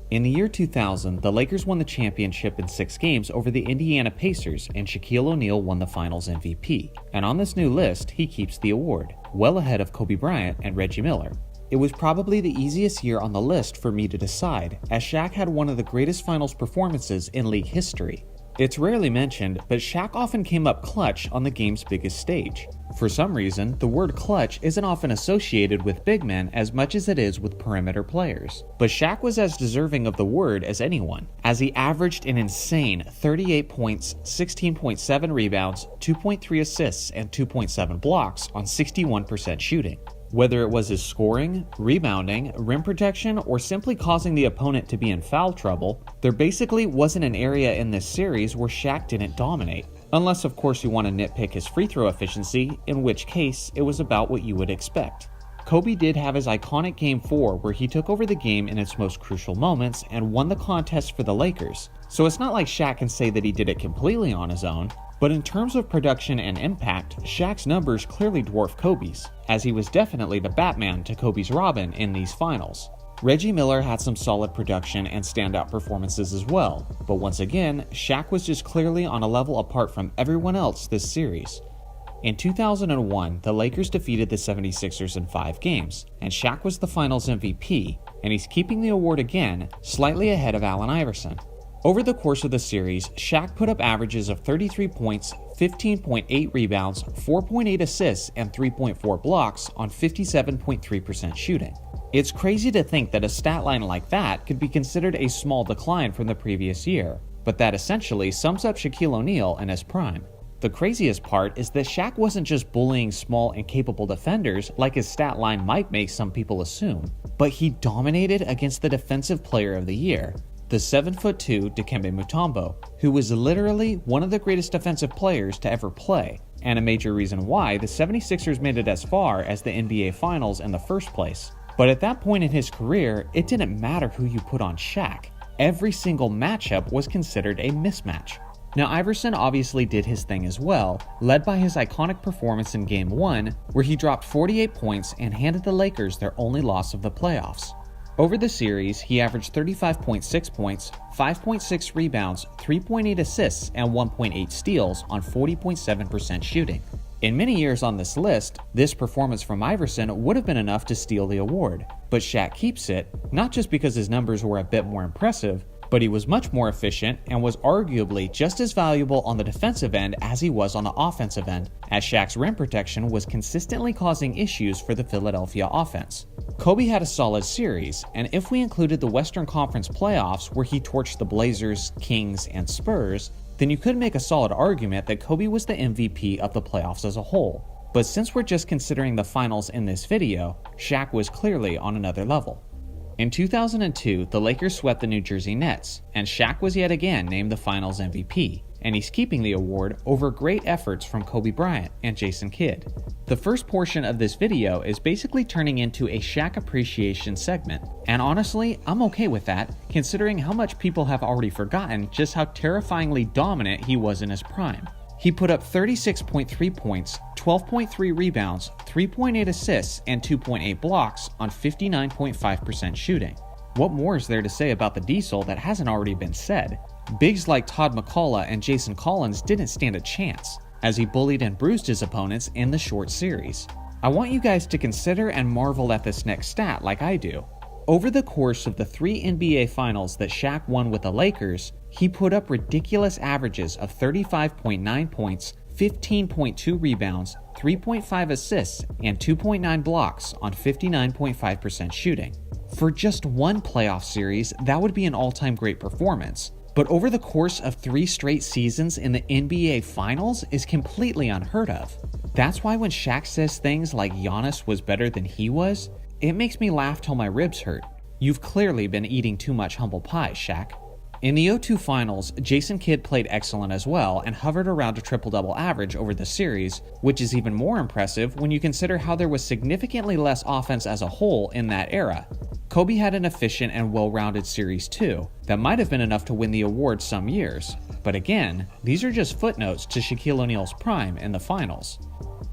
In the year 2000, the Lakers won the championship in 6 games over the Indiana Pacers, and Shaquille O'Neal won the Finals MVP. And on this new list, he keeps the award, well ahead of Kobe Bryant and Reggie Miller. It was probably the easiest year on the list for me to decide, as Shaq had one of the greatest Finals performances in league history. It's rarely mentioned, but Shaq often came up clutch on the game's biggest stage. For some reason, the word clutch isn't often associated with big men as much as it is with perimeter players. But Shaq was as deserving of the word as anyone, as he averaged an insane 38 points, 16.7 rebounds, 2.3 assists, and 2.7 blocks on 61% shooting. Whether it was his scoring, rebounding, rim protection, or simply causing the opponent to be in foul trouble, there basically wasn't an area in this series where Shaq didn't dominate. Unless of course you want to nitpick his free throw efficiency, in which case it was about what you would expect. Kobe did have his iconic Game 4 where he took over the game in its most crucial moments and won the contest for the Lakers, so it's not like Shaq can say that he did it completely on his own. But in terms of production and impact, Shaq's numbers clearly dwarf Kobe's, as he was definitely the Batman to Kobe's Robin in these finals. Reggie Miller had some solid production and standout performances as well, but once again, Shaq was just clearly on a level apart from everyone else this series. In 2001, the Lakers defeated the 76ers in 5 games, and Shaq was the Finals MVP, and he's keeping the award again, slightly ahead of Allen Iverson. Over the course of the series, Shaq put up averages of 33 points, 15.8 rebounds, 4.8 assists, and 3.4 blocks on 57.3% shooting. It's crazy to think that a stat line like that could be considered a small decline from the previous year, but that essentially sums up Shaquille O'Neal in his prime. The craziest part is that Shaq wasn't just bullying small and capable defenders like his stat line might make some people assume, but he dominated against the Defensive Player of the Year, the 7'2" Dikembe Mutombo, who was literally one of the greatest defensive players to ever play, and a major reason why the 76ers made it as far as the NBA Finals in the first place. But at that point in his career, it didn't matter who you put on Shaq. Every single matchup was considered a mismatch. Now Iverson obviously did his thing as well, led by his iconic performance in Game 1, where he dropped 48 points and handed the Lakers their only loss of the playoffs. Over the series, he averaged 35.6 points, 5.6 rebounds, 3.8 assists, and 1.8 steals on 40.7% shooting. In many years on this list, this performance from Iverson would have been enough to steal the award, but Shaq keeps it, not just because his numbers were a bit more impressive, but he was much more efficient and was arguably just as valuable on the defensive end as he was on the offensive end, as Shaq's rim protection was consistently causing issues for the Philadelphia offense. Kobe had a solid series, and if we included the Western Conference playoffs where he torched the Blazers, Kings, and Spurs, then you could make a solid argument that Kobe was the MVP of the playoffs as a whole. But since we're just considering the finals in this video, Shaq was clearly on another level. In 2002, the Lakers swept the New Jersey Nets, and Shaq was yet again named the Finals MVP, and he's keeping the award over great efforts from Kobe Bryant and Jason Kidd. The first portion of this video is basically turning into a Shaq appreciation segment, and honestly, I'm okay with that, considering how much people have already forgotten just how terrifyingly dominant he was in his prime. He put up 36.3 points, 12.3 rebounds, 3.8 assists, and 2.8 blocks on 59.5% shooting. What more is there to say about the Diesel that hasn't already been said? Bigs like Todd McCullough and Jason Collins didn't stand a chance, as he bullied and bruised his opponents in the short series. I want you guys to consider and marvel at this next stat like I do. Over the course of the 3 NBA Finals that Shaq won with the Lakers, he put up ridiculous averages of 35.9 points, 15.2 rebounds, 3.5 assists, and 2.9 blocks on 59.5% shooting. For just one playoff series, that would be an all-time great performance, but over the course of 3 straight seasons in the NBA Finals is completely unheard of. That's why when Shaq says things like Giannis was better than he was, it makes me laugh till my ribs hurt. You've clearly been eating too much humble pie, Shaq. In the 2002 Finals, Jason Kidd played excellent as well and hovered around a triple-double average over the series, which is even more impressive when you consider how there was significantly less offense as a whole in that era. Kobe had an efficient and well-rounded series too, that might have been enough to win the award some years. But again, these are just footnotes to Shaquille O'Neal's prime in the finals.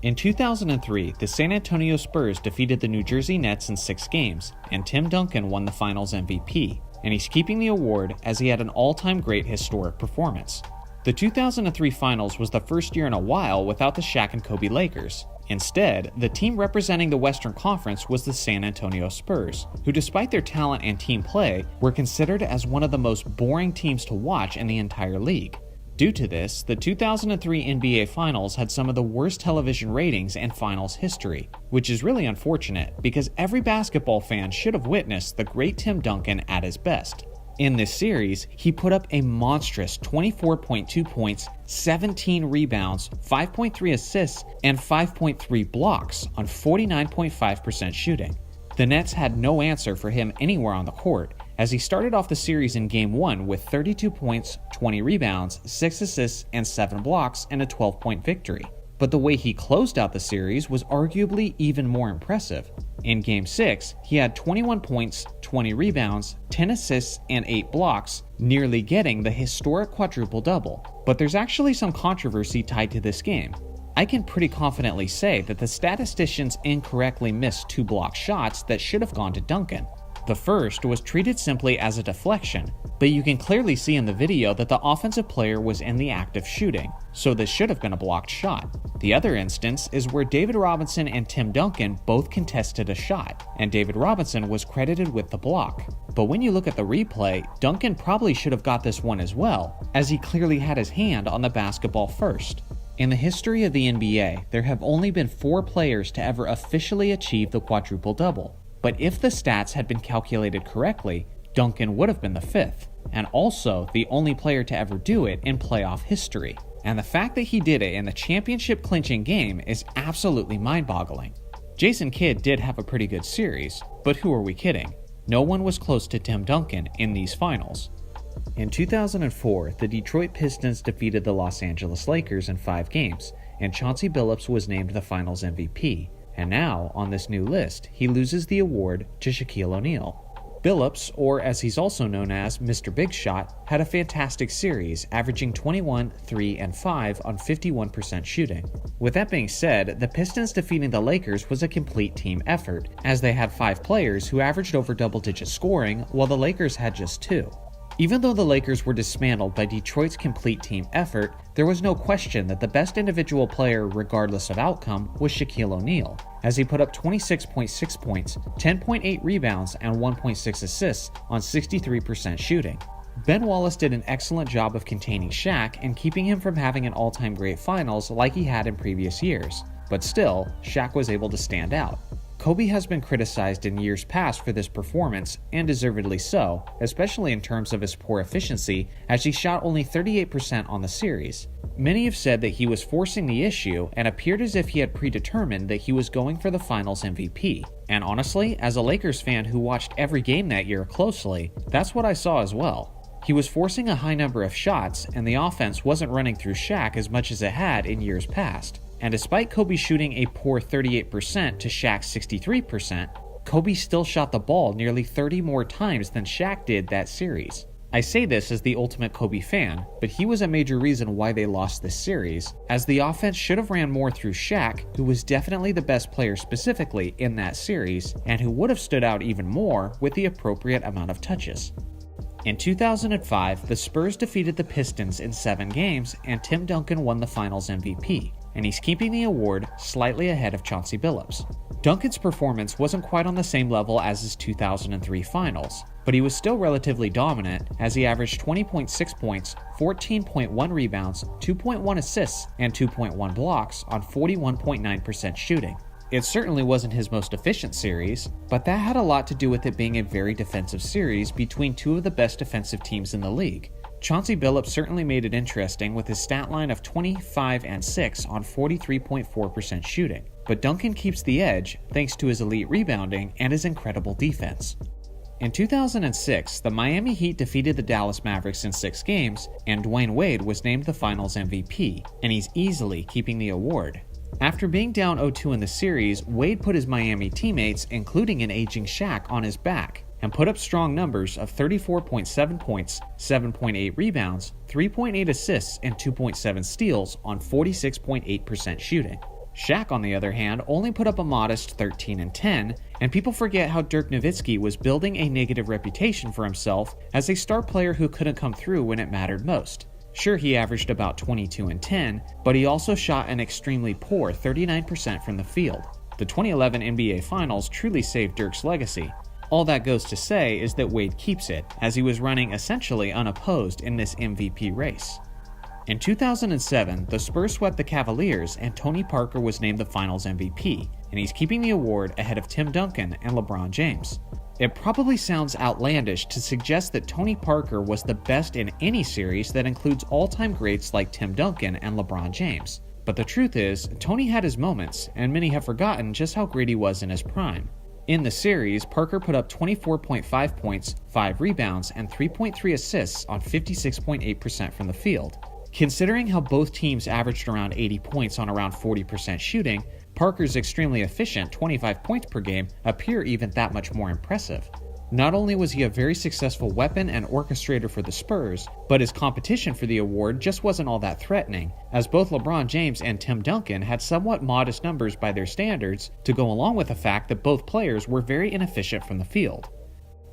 In 2003, the San Antonio Spurs defeated the New Jersey Nets in 6 games, and Tim Duncan won the Finals MVP, and he's keeping the award as he had an all-time great historic performance. The 2003 Finals was the first year in a while without the Shaq and Kobe Lakers. Instead, the team representing the Western Conference was the San Antonio Spurs, who despite their talent and team play, were considered as one of the most boring teams to watch in the entire league. Due to this, the 2003 NBA Finals had some of the worst television ratings in Finals history, which is really unfortunate because every basketball fan should have witnessed the great Tim Duncan at his best. In this series, he put up a monstrous 24.2 points, 17 rebounds, 5.3 assists, and 5.3 blocks on 49.5% shooting. The Nets had no answer for him anywhere on the court, as he started off the series in Game 1 with 32 points, 20 rebounds, 6 assists, and 7 blocks in a 12-point victory. But the way he closed out the series was arguably even more impressive. In Game 6, he had 21 points, 20 rebounds, 10 assists, and 8 blocks, nearly getting the historic quadruple-double. But there's actually some controversy tied to this game. I can pretty confidently say that the statisticians incorrectly missed 2 block shots that should have gone to Duncan. The first was treated simply as a deflection, but you can clearly see in the video that the offensive player was in the act of shooting, so this should have been a blocked shot. The other instance is where David Robinson and Tim Duncan both contested a shot, and David Robinson was credited with the block. But when you look at the replay, Duncan probably should have got this one as well, as he clearly had his hand on the basketball first. In the history of the NBA, there have only been 4 players to ever officially achieve the quadruple-double. But if the stats had been calculated correctly, Duncan would have been the 5th, and also the only player to ever do it in playoff history. And the fact that he did it in the championship clinching game is absolutely mind-boggling. Jason Kidd did have a pretty good series, but who are we kidding? No one was close to Tim Duncan in these finals. In 2004, the Detroit Pistons defeated the Los Angeles Lakers in 5 games, and Chauncey Billups was named the Finals MVP. And now, on this new list, he loses the award to Shaquille O'Neal. Billups, or as he's also known as Mr. Big Shot, had a fantastic series, averaging 21, 3, and 5 on 51% shooting. With that being said, the Pistons defeating the Lakers was a complete team effort, as they had 5 players who averaged over double-digit scoring, while the Lakers had just 2. Even though the Lakers were dismantled by Detroit's complete team effort, there was no question that the best individual player regardless of outcome was Shaquille O'Neal, as he put up 26.6 points, 10.8 rebounds, and 1.6 assists on 63% shooting. Ben Wallace did an excellent job of containing Shaq and keeping him from having an all-time great finals like he had in previous years, but still, Shaq was able to stand out. Kobe has been criticized in years past for this performance, and deservedly so, especially in terms of his poor efficiency, as he shot only 38% on the series. Many have said that he was forcing the issue and appeared as if he had predetermined that he was going for the Finals MVP. And honestly, as a Lakers fan who watched every game that year closely, that's what I saw as well. He was forcing a high number of shots, and the offense wasn't running through Shaq as much as it had in years past. And despite Kobe shooting a poor 38% to Shaq's 63%, Kobe still shot the ball nearly 30 more times than Shaq did that series. I say this as the ultimate Kobe fan, but he was a major reason why they lost this series, as the offense should have ran more through Shaq, who was definitely the best player specifically in that series, and who would have stood out even more with the appropriate amount of touches. In 2005, the Spurs defeated the Pistons in 7 games, and Tim Duncan won the Finals MVP, and he's keeping the award slightly ahead of Chauncey Billups. Duncan's performance wasn't quite on the same level as his 2003 Finals, but he was still relatively dominant as he averaged 20.6 points, 14.1 rebounds, 2.1 assists, and 2.1 blocks on 41.9% shooting. It certainly wasn't his most efficient series, but that had a lot to do with it being a very defensive series between two of the best defensive teams in the league. Chauncey Billups certainly made it interesting with his stat line of 25 and 6 on 43.4% shooting, but Duncan keeps the edge thanks to his elite rebounding and his incredible defense. In 2006, the Miami Heat defeated the Dallas Mavericks in 6 games, and Dwayne Wade was named the Finals MVP, and he's easily keeping the award. After being down 0-2 in the series, Wade put his Miami teammates, including an aging Shaq, on his back, and put up strong numbers of 34.7 points, 7.8 rebounds, 3.8 assists, and 2.7 steals on 46.8% shooting. Shaq, on the other hand, only put up a modest 13 and 10, and people forget how Dirk Nowitzki was building a negative reputation for himself as a star player who couldn't come through when it mattered most. Sure, he averaged about 22 and 10, but he also shot an extremely poor 39% from the field. The 2011 NBA Finals truly saved Dirk's legacy. All that goes to say is that Wade keeps it, as he was running essentially unopposed in this MVP race. In 2007, the Spurs swept the Cavaliers and Tony Parker was named the Finals MVP, and he's keeping the award ahead of Tim Duncan and LeBron James. It probably sounds outlandish to suggest that Tony Parker was the best in any series that includes all-time greats like Tim Duncan and LeBron James. But the truth is, Tony had his moments, and many have forgotten just how great he was in his prime. In the series, Parker put up 24.5 points, 5 rebounds, and 3.3 assists on 56.8% from the field. Considering how both teams averaged around 80 points on around 40% shooting, Parker's extremely efficient 25 points per game appear even that much more impressive. Not only was he a very successful weapon and orchestrator for the Spurs, but his competition for the award just wasn't all that threatening, as both LeBron James and Tim Duncan had somewhat modest numbers by their standards to go along with the fact that both players were very inefficient from the field.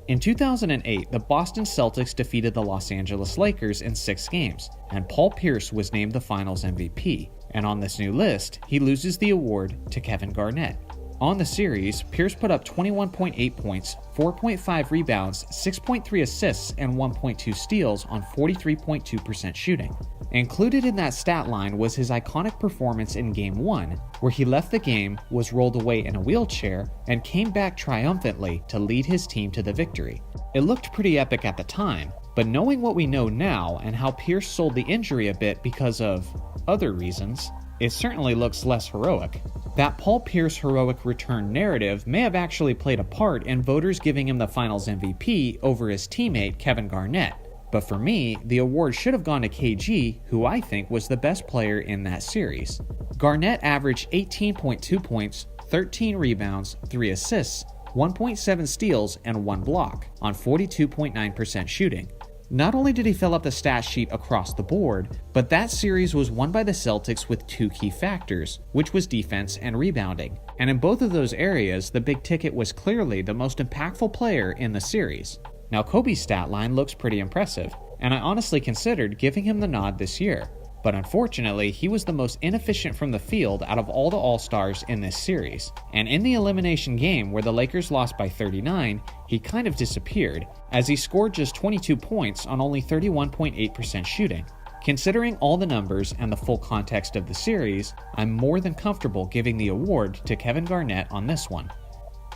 In 2008, the Boston Celtics defeated the Los Angeles Lakers in 6 games, and Paul Pierce was named the Finals MVP, and on this new list, he loses the award to Kevin Garnett. On the series, Pierce put up 21.8 points, 4.5 rebounds, 6.3 assists, and 1.2 steals on 43.2% shooting. Included in that stat line was his iconic performance in Game 1, where he left the game, was rolled away in a wheelchair, and came back triumphantly to lead his team to the victory. It looked pretty epic at the time, but knowing what we know now and how Pierce sold the injury a bit because of other reasons, it certainly looks less heroic. That Paul Pierce heroic return narrative may have actually played a part in voters giving him the Finals MVP over his teammate Kevin Garnett. But for me, the award should have gone to KG, who I think was the best player in that series. Garnett averaged 18.2 points, 13 rebounds, 3 assists, 1.7 steals, and 1 block on 42.9% shooting. Not only did he fill up the stat sheet across the board, but that series was won by the Celtics with 2 key factors, which was defense and rebounding. And in both of those areas, the big ticket was clearly the most impactful player in the series. Now, Kobe's stat line looks pretty impressive, and I honestly considered giving him the nod this year. But unfortunately, he was the most inefficient from the field out of all the All-Stars in this series. And in the elimination game where the Lakers lost by 39, he kind of disappeared, as he scored just 22 points on only 31.8% shooting. Considering all the numbers and the full context of the series, I'm more than comfortable giving the award to Kevin Garnett on this one.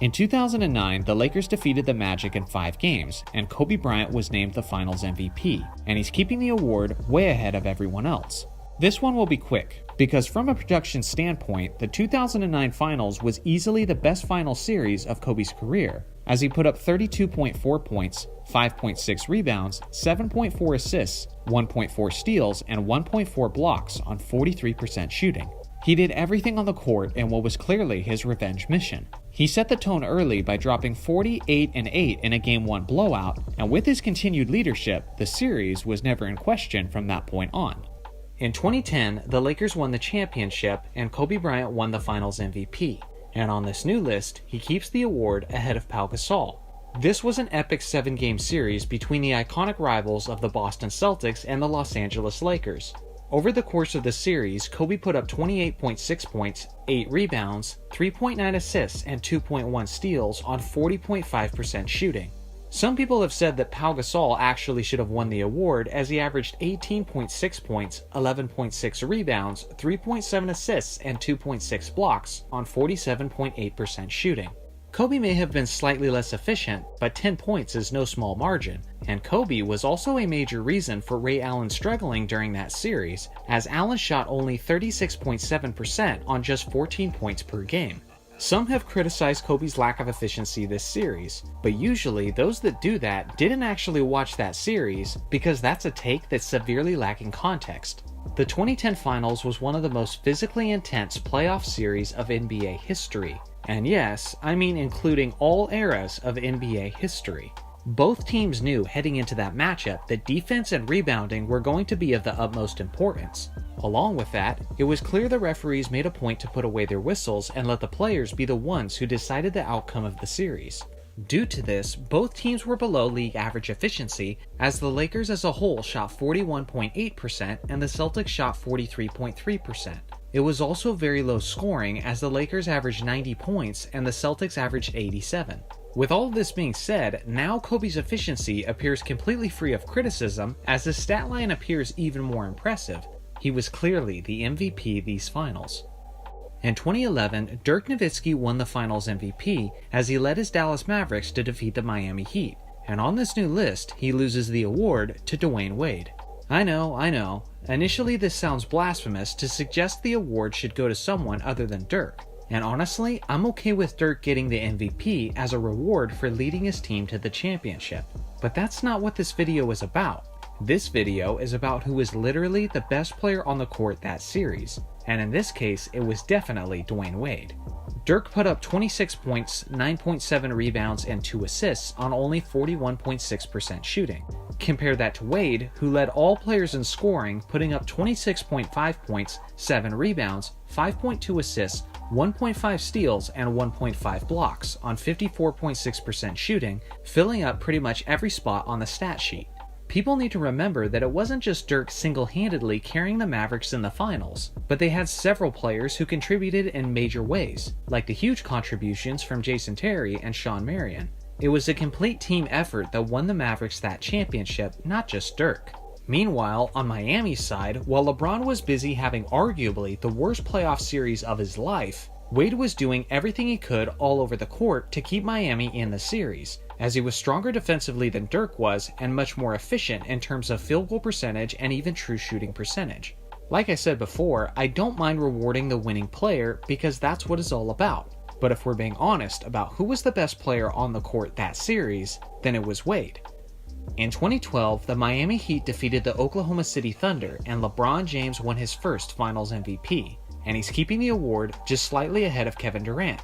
In 2009, the Lakers defeated the Magic in 5 games, and Kobe Bryant was named the Finals MVP, and he's keeping the award way ahead of everyone else. This one will be quick, because from a production standpoint, the 2009 Finals was easily the best final series of Kobe's career, as he put up 32.4 points, 5.6 rebounds, 7.4 assists, 1.4 steals, and 1.4 blocks on 43% shooting. He did everything on the court in what was clearly his revenge mission. He set the tone early by dropping 48 and 8 in a Game 1 blowout, and with his continued leadership, the series was never in question from that point on. In 2010, the Lakers won the championship and Kobe Bryant won the Finals MVP. And on this new list, he keeps the award ahead of Pau Gasol. This was an epic 7-game series between the iconic rivals of the Boston Celtics and the Los Angeles Lakers. Over the course of the series, Kobe put up 28.6 points, 8 rebounds, 3.9 assists, and 2.1 steals on 40.5% shooting. Some people have said that Pau Gasol actually should have won the award, as he averaged 18.6 points, 11.6 rebounds, 3.7 assists, and 2.6 blocks on 47.8% shooting. Kobe may have been slightly less efficient, but 10 points is no small margin, and Kobe was also a major reason for Ray Allen struggling during that series, as Allen shot only 36.7% on just 14 points per game. Some have criticized Kobe's lack of efficiency this series, but usually those that do that didn't actually watch that series, because that's a take that's severely lacking context. The 2010 Finals was one of the most physically intense playoff series of NBA history. And yes, I mean including all eras of NBA history. Both teams knew heading into that matchup that defense and rebounding were going to be of the utmost importance. Along with that, it was clear the referees made a point to put away their whistles and let the players be the ones who decided the outcome of the series. Due to this, both teams were below league average efficiency, as the Lakers as a whole shot 41.8% and the Celtics shot 43.3%. It was also very low scoring, as the Lakers averaged 90 points and the Celtics averaged 87. With all of this being said, now Kobe's efficiency appears completely free of criticism, as his stat line appears even more impressive. He was clearly the MVP these finals. In 2011, Dirk Nowitzki won the Finals MVP as he led his Dallas Mavericks to defeat the Miami Heat, and on this new list, he loses the award to Dwayne Wade. I know. Initially this sounds blasphemous to suggest the award should go to someone other than Dirk, and honestly, I'm okay with Dirk getting the MVP as a reward for leading his team to the championship. But that's not what this video is about. This video is about who was literally the best player on the court that series, and in this case, it was definitely Dwayne Wade. Dirk put up 26 points, 9.7 rebounds, and 2 assists on only 41.6% shooting. Compare that to Wade, who led all players in scoring, putting up 26.5 points, 7 rebounds, 5.2 assists, 1.5 steals, and 1.5 blocks on 54.6% shooting, filling up pretty much every spot on the stat sheet. People need to remember that it wasn't just Dirk single-handedly carrying the Mavericks in the finals, but they had several players who contributed in major ways, like the huge contributions from Jason Terry and Shawn Marion. It was a complete team effort that won the Mavericks that championship, not just Dirk. Meanwhile, on Miami's side, while LeBron was busy having arguably the worst playoff series of his life, Wade was doing everything he could all over the court to keep Miami in the series, as he was stronger defensively than Dirk was and much more efficient in terms of field goal percentage and even true shooting percentage. Like I said before, I don't mind rewarding the winning player because that's what it's all about. But if we're being honest about who was the best player on the court that series, then it was Wade. In 2012, the Miami Heat defeated the Oklahoma City Thunder and LeBron James won his first Finals MVP, and he's keeping the award just slightly ahead of Kevin Durant.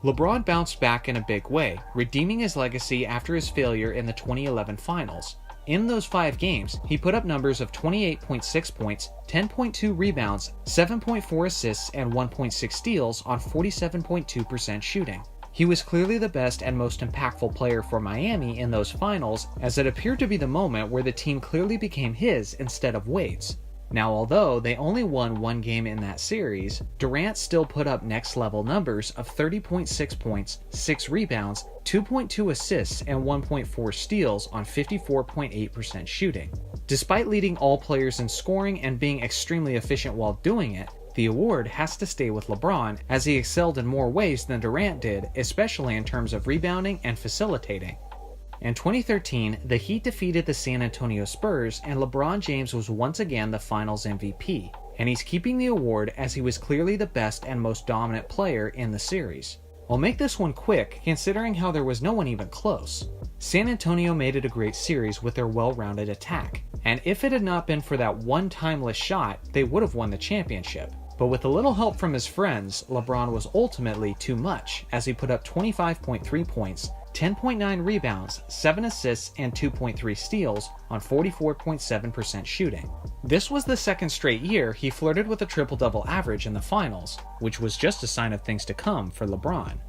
LeBron bounced back in a big way, redeeming his legacy after his failure in the 2011 Finals. In those 5 games, he put up numbers of 28.6 points, 10.2 rebounds, 7.4 assists, and 1.6 steals on 47.2% shooting. He was clearly the best and most impactful player for Miami in those finals, as it appeared to be the moment where the team clearly became his instead of Wade's. Now, although they only won 1 game in that series, Durant still put up next-level numbers of 30.6 points, 6 rebounds, 2.2 assists, and 1.4 steals on 54.8% shooting. Despite leading all players in scoring and being extremely efficient while doing it, the award has to stay with LeBron, as he excelled in more ways than Durant did, especially in terms of rebounding and facilitating. In 2013, the Heat defeated the San Antonio Spurs, and LeBron James was once again the Finals MVP. and he's keeping the award as he was clearly the best and most dominant player in the series. I'll make this one quick, considering how there was no one even close. San Antonio made it a great series with their well-rounded attack, and if it had not been for that one timeless shot, they would have won the championship. But with a little help from his friends, LeBron was ultimately too much, as he put up 25.3 points, 10.9 rebounds, 7 assists, and 2.3 steals on 44.7% shooting. This was the second straight year he flirted with a triple-double average in the finals, which was just a sign of things to come for LeBron.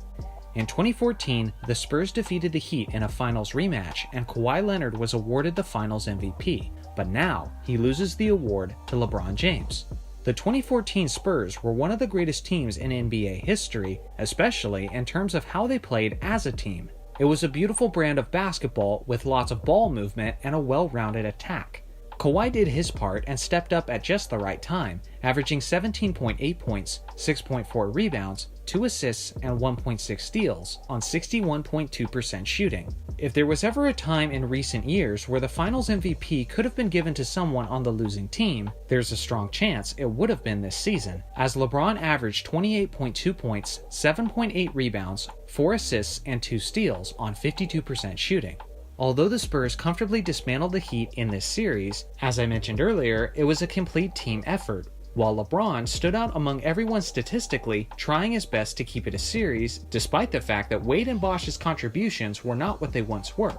In 2014, the Spurs defeated the Heat in a finals rematch, and Kawhi Leonard was awarded the finals MVP, but now he loses the award to LeBron James. The 2014 Spurs were one of the greatest teams in NBA history, especially in terms of how they played as a team. It was a beautiful brand of basketball with lots of ball movement and a well-rounded attack. Kawhi did his part and stepped up at just the right time, averaging 17.8 points, 6.4 rebounds, 2 assists, and 1.6 steals on 61.2% shooting. If there was ever a time in recent years where the finals MVP could have been given to someone on the losing team, there's a strong chance it would have been this season, as LeBron averaged 28.2 points, 7.8 rebounds, 4 assists, and 2 steals on 52% shooting. Although the Spurs comfortably dismantled the Heat in this series, as I mentioned earlier, it was a complete team effort, while LeBron stood out among everyone statistically, trying his best to keep it a series, despite the fact that Wade and Bosh's contributions were not what they once were.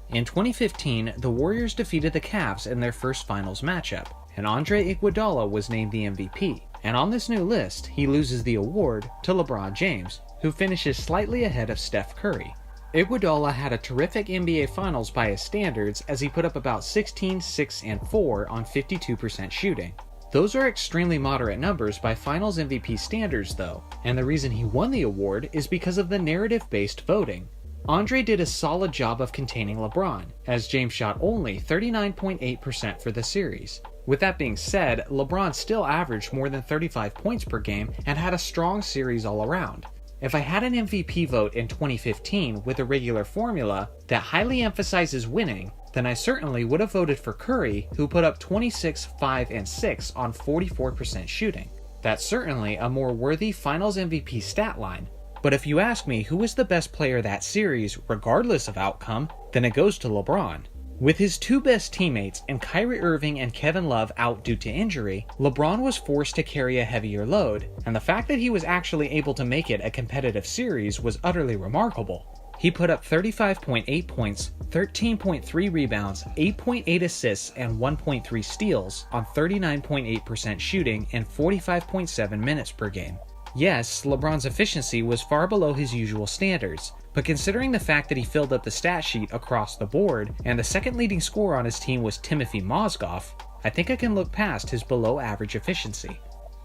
In 2015, the Warriors defeated the Cavs in their first finals matchup, and Andre Iguodala was named the MVP, and on this new list, he loses the award to LeBron James, who finishes slightly ahead of Steph Curry. Iguodala had a terrific NBA Finals by his standards as he put up about 16, 6, and 4 on 52% shooting. Those are extremely moderate numbers by Finals MVP standards though, and the reason he won the award is because of the narrative-based voting. Andre did a solid job of containing LeBron, as James shot only 39.8% for the series. With that being said, LeBron still averaged more than 35 points per game and had a strong series all around. If I had an MVP vote in 2015 with a regular formula that highly emphasizes winning, then I certainly would have voted for Curry, who put up 26, 5, and 6 on 44% shooting. That's certainly a more worthy Finals MVP stat line. But if you ask me who was the best player that series, regardless of outcome, then it goes to LeBron. With his two best teammates in Kyrie Irving and Kevin Love out due to injury, LeBron was forced to carry a heavier load, and the fact that he was actually able to make it a competitive series was utterly remarkable. He put up 35.8 points, 13.3 rebounds, 8.8 assists, and 1.3 steals on 39.8% shooting and 45.7 minutes per game. Yes, LeBron's efficiency was far below his usual standards, but considering the fact that he filled up the stat sheet across the board, and the second leading scorer on his team was Timothy Mozgov, I think I can look past his below-average efficiency.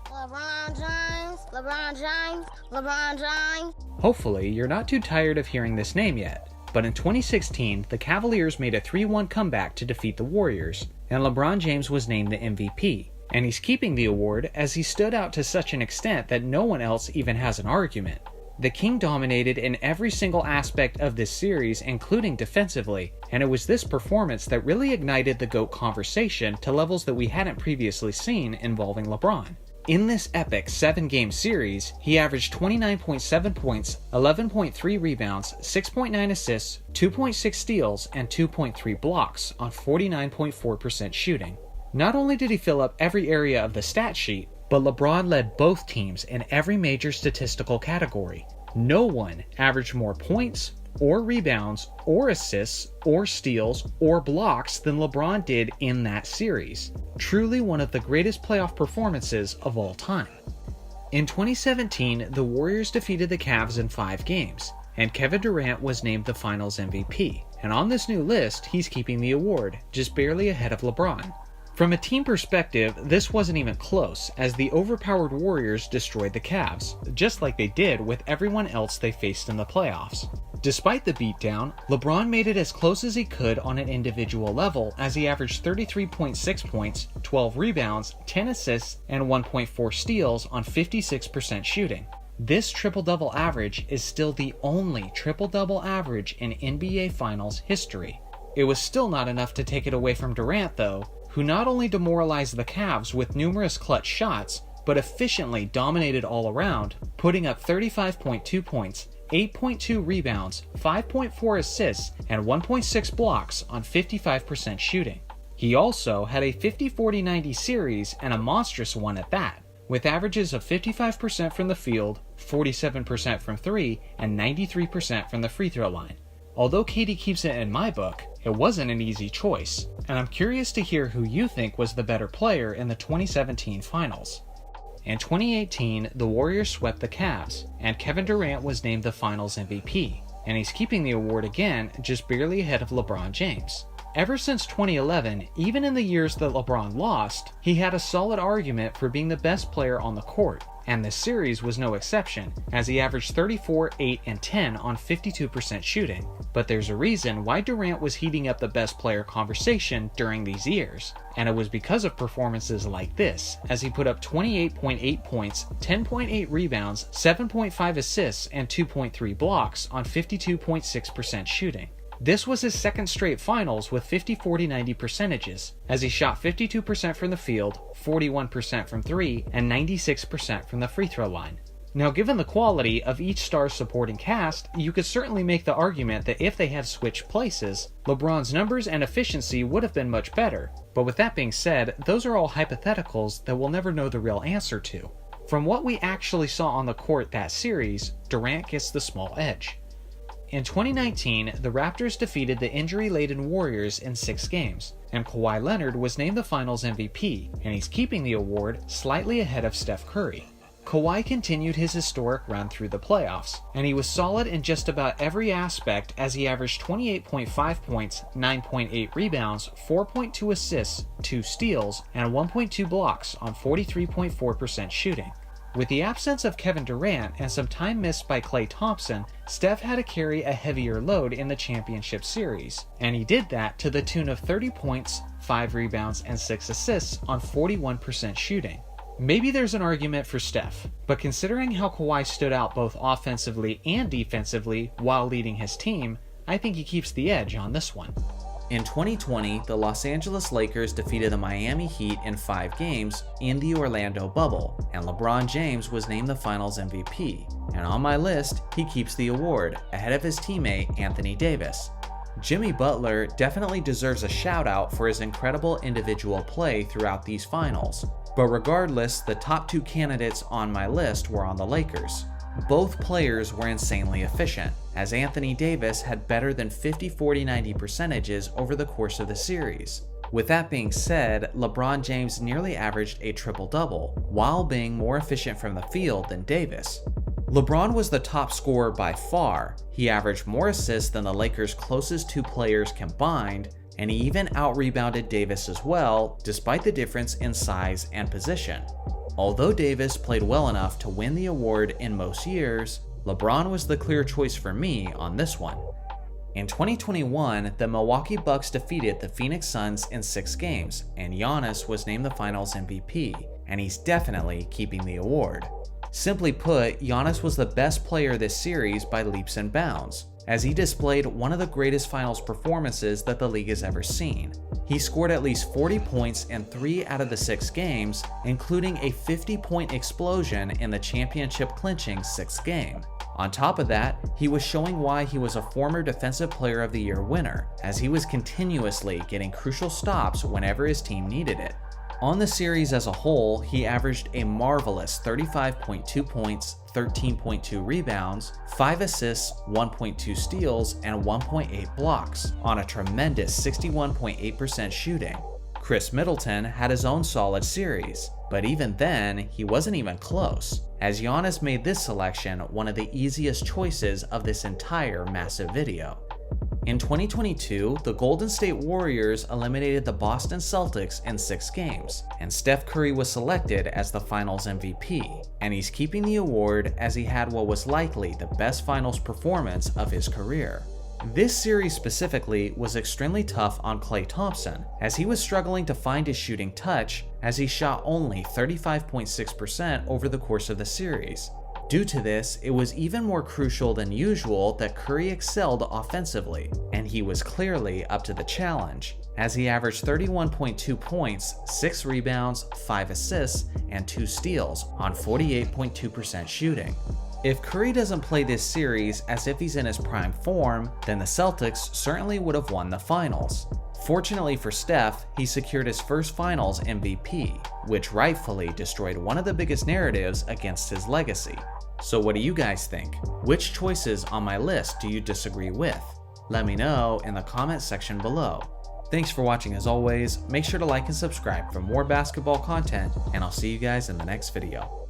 LeBron James, LeBron James, LeBron James. Hopefully, you're not too tired of hearing this name yet, but in 2016, the Cavaliers made a 3-1 comeback to defeat the Warriors, and LeBron James was named the MVP. And he's keeping the award as he stood out to such an extent that no one else even has an argument. The King dominated in every single aspect of this series, including defensively, and it was this performance that really ignited the GOAT conversation to levels that we hadn't previously seen involving LeBron. In this epic 7-game series, he averaged 29.7 points, 11.3 rebounds, 6.9 assists, 2.6 steals, and 2.3 blocks on 49.4% shooting. Not only did he fill up every area of the stat sheet, but LeBron led both teams in every major statistical category. No one averaged more points, or rebounds, or assists, or steals, or blocks than LeBron did in that series. Truly one of the greatest playoff performances of all time. In 2017, the Warriors defeated the Cavs in 5 games, and Kevin Durant was named the Finals MVP. And on this new list, he's keeping the award, just barely ahead of LeBron. From a team perspective, this wasn't even close, as the overpowered Warriors destroyed the Cavs, just like they did with everyone else they faced in the playoffs. Despite the beatdown, LeBron made it as close as he could on an individual level, as he averaged 33.6 points, 12 rebounds, 10 assists, and 1.4 steals on 56% shooting. This triple-double average is still the only triple-double average in NBA Finals history. It was still not enough to take it away from Durant though, who not only demoralized the Cavs with numerous clutch shots, but efficiently dominated all around, putting up 35.2 points, 8.2 rebounds, 5.4 assists, and 1.6 blocks on 55% shooting. He also had a 50-40-90 series, and a monstrous one at that, with averages of 55% from the field, 47% from 3, and 93% from the free throw line. Although KD keeps it in my book, it wasn't an easy choice, and I'm curious to hear who you think was the better player in the 2017 finals. In 2018, the Warriors swept the Cavs, and Kevin Durant was named the Finals MVP, and he's keeping the award again, just barely ahead of LeBron James. Ever since 2011, even in the years that LeBron lost, he had a solid argument for being the best player on the court, and this series was no exception, as he averaged 34, 8, and 10 on 52% shooting. But there's a reason why Durant was heating up the best player conversation during these years, and it was because of performances like this, as he put up 28.8 points, 10.8 rebounds, 7.5 assists, and 2.3 blocks on 52.6% shooting. This was his second straight finals with 50-40-90 percentages, as he shot 52% from the field, 41% from 3, and 96% from the free throw line. Now, given the quality of each star's supporting cast, you could certainly make the argument that if they had switched places, LeBron's numbers and efficiency would have been much better. But with that being said, those are all hypotheticals that we'll never know the real answer to. From what we actually saw on the court that series, Durant gets the small edge. In 2019, the Raptors defeated the injury-laden Warriors in 6 games, and Kawhi Leonard was named the Finals MVP, and he's keeping the award slightly ahead of Steph Curry. Kawhi continued his historic run through the playoffs, and he was solid in just about every aspect as he averaged 28.5 points, 9.8 rebounds, 4.2 assists, 2 steals, and 1.2 blocks on 43.4% shooting. With the absence of Kevin Durant and some time missed by Klay Thompson, Steph had to carry a heavier load in the championship series, and he did that to the tune of 30 points, 5 rebounds, and 6 assists on 41% shooting. Maybe there's an argument for Steph, but considering how Kawhi stood out both offensively and defensively while leading his team, I think he keeps the edge on this one. In 2020, the Los Angeles Lakers defeated the Miami Heat in 5 games in the Orlando bubble, and LeBron James was named the Finals MVP. And on my list, he keeps the award, ahead of his teammate Anthony Davis. Jimmy Butler definitely deserves a shout out for his incredible individual play throughout these finals. But regardless, the top 2 candidates on my list were on the Lakers. Both players were insanely efficient, as Anthony Davis had better than 50-40-90 percentages over the course of the series. With that being said, LeBron James nearly averaged a triple-double, while being more efficient from the field than Davis. LeBron was the top scorer by far. He averaged more assists than the Lakers' closest 2 players combined, and he even out-rebounded Davis as well, despite the difference in size and position. Although Davis played well enough to win the award in most years, LeBron was the clear choice for me on this one. In 2021, the Milwaukee Bucks defeated the Phoenix Suns in 6 games, and Giannis was named the Finals MVP, and he's definitely keeping the award. Simply put, Giannis was the best player this series by leaps and bounds, as he displayed one of the greatest finals performances that the league has ever seen. He scored at least 40 points in 3 out of the 6 games, including a 50-point explosion in the championship-clinching 6th game. On top of that, he was showing why he was a former Defensive Player of the Year winner, as he was continuously getting crucial stops whenever his team needed it. On the series as a whole, he averaged a marvelous 35.2 points, 13.2 rebounds, 5 assists, 1.2 steals, and 1.8 blocks on a tremendous 61.8% shooting. Chris Middleton had his own solid series, but even then, he wasn't even close, as Giannis made this selection one of the easiest choices of this entire massive video. In 2022, the Golden State Warriors eliminated the Boston Celtics in 6 games, and Steph Curry was selected as the Finals MVP, and he's keeping the award as he had what was likely the best finals performance of his career. This series specifically was extremely tough on Klay Thompson, as he was struggling to find his shooting touch as he shot only 35.6% over the course of the series. Due to this, it was even more crucial than usual that Curry excelled offensively, and he was clearly up to the challenge. as he averaged 31.2 points, 6 rebounds, 5 assists, and 2 steals on 48.2% shooting. If Curry doesn't play this series as if he's in his prime form, then the Celtics certainly would have won the finals. Fortunately for Steph, he secured his first finals MVP, which rightfully destroyed one of the biggest narratives against his legacy. So what do you guys think? Which choices on my list do you disagree with? Let me know in the comment section below. Thanks for watching as always, make sure to like and subscribe for more basketball content, and I'll see you guys in the next video.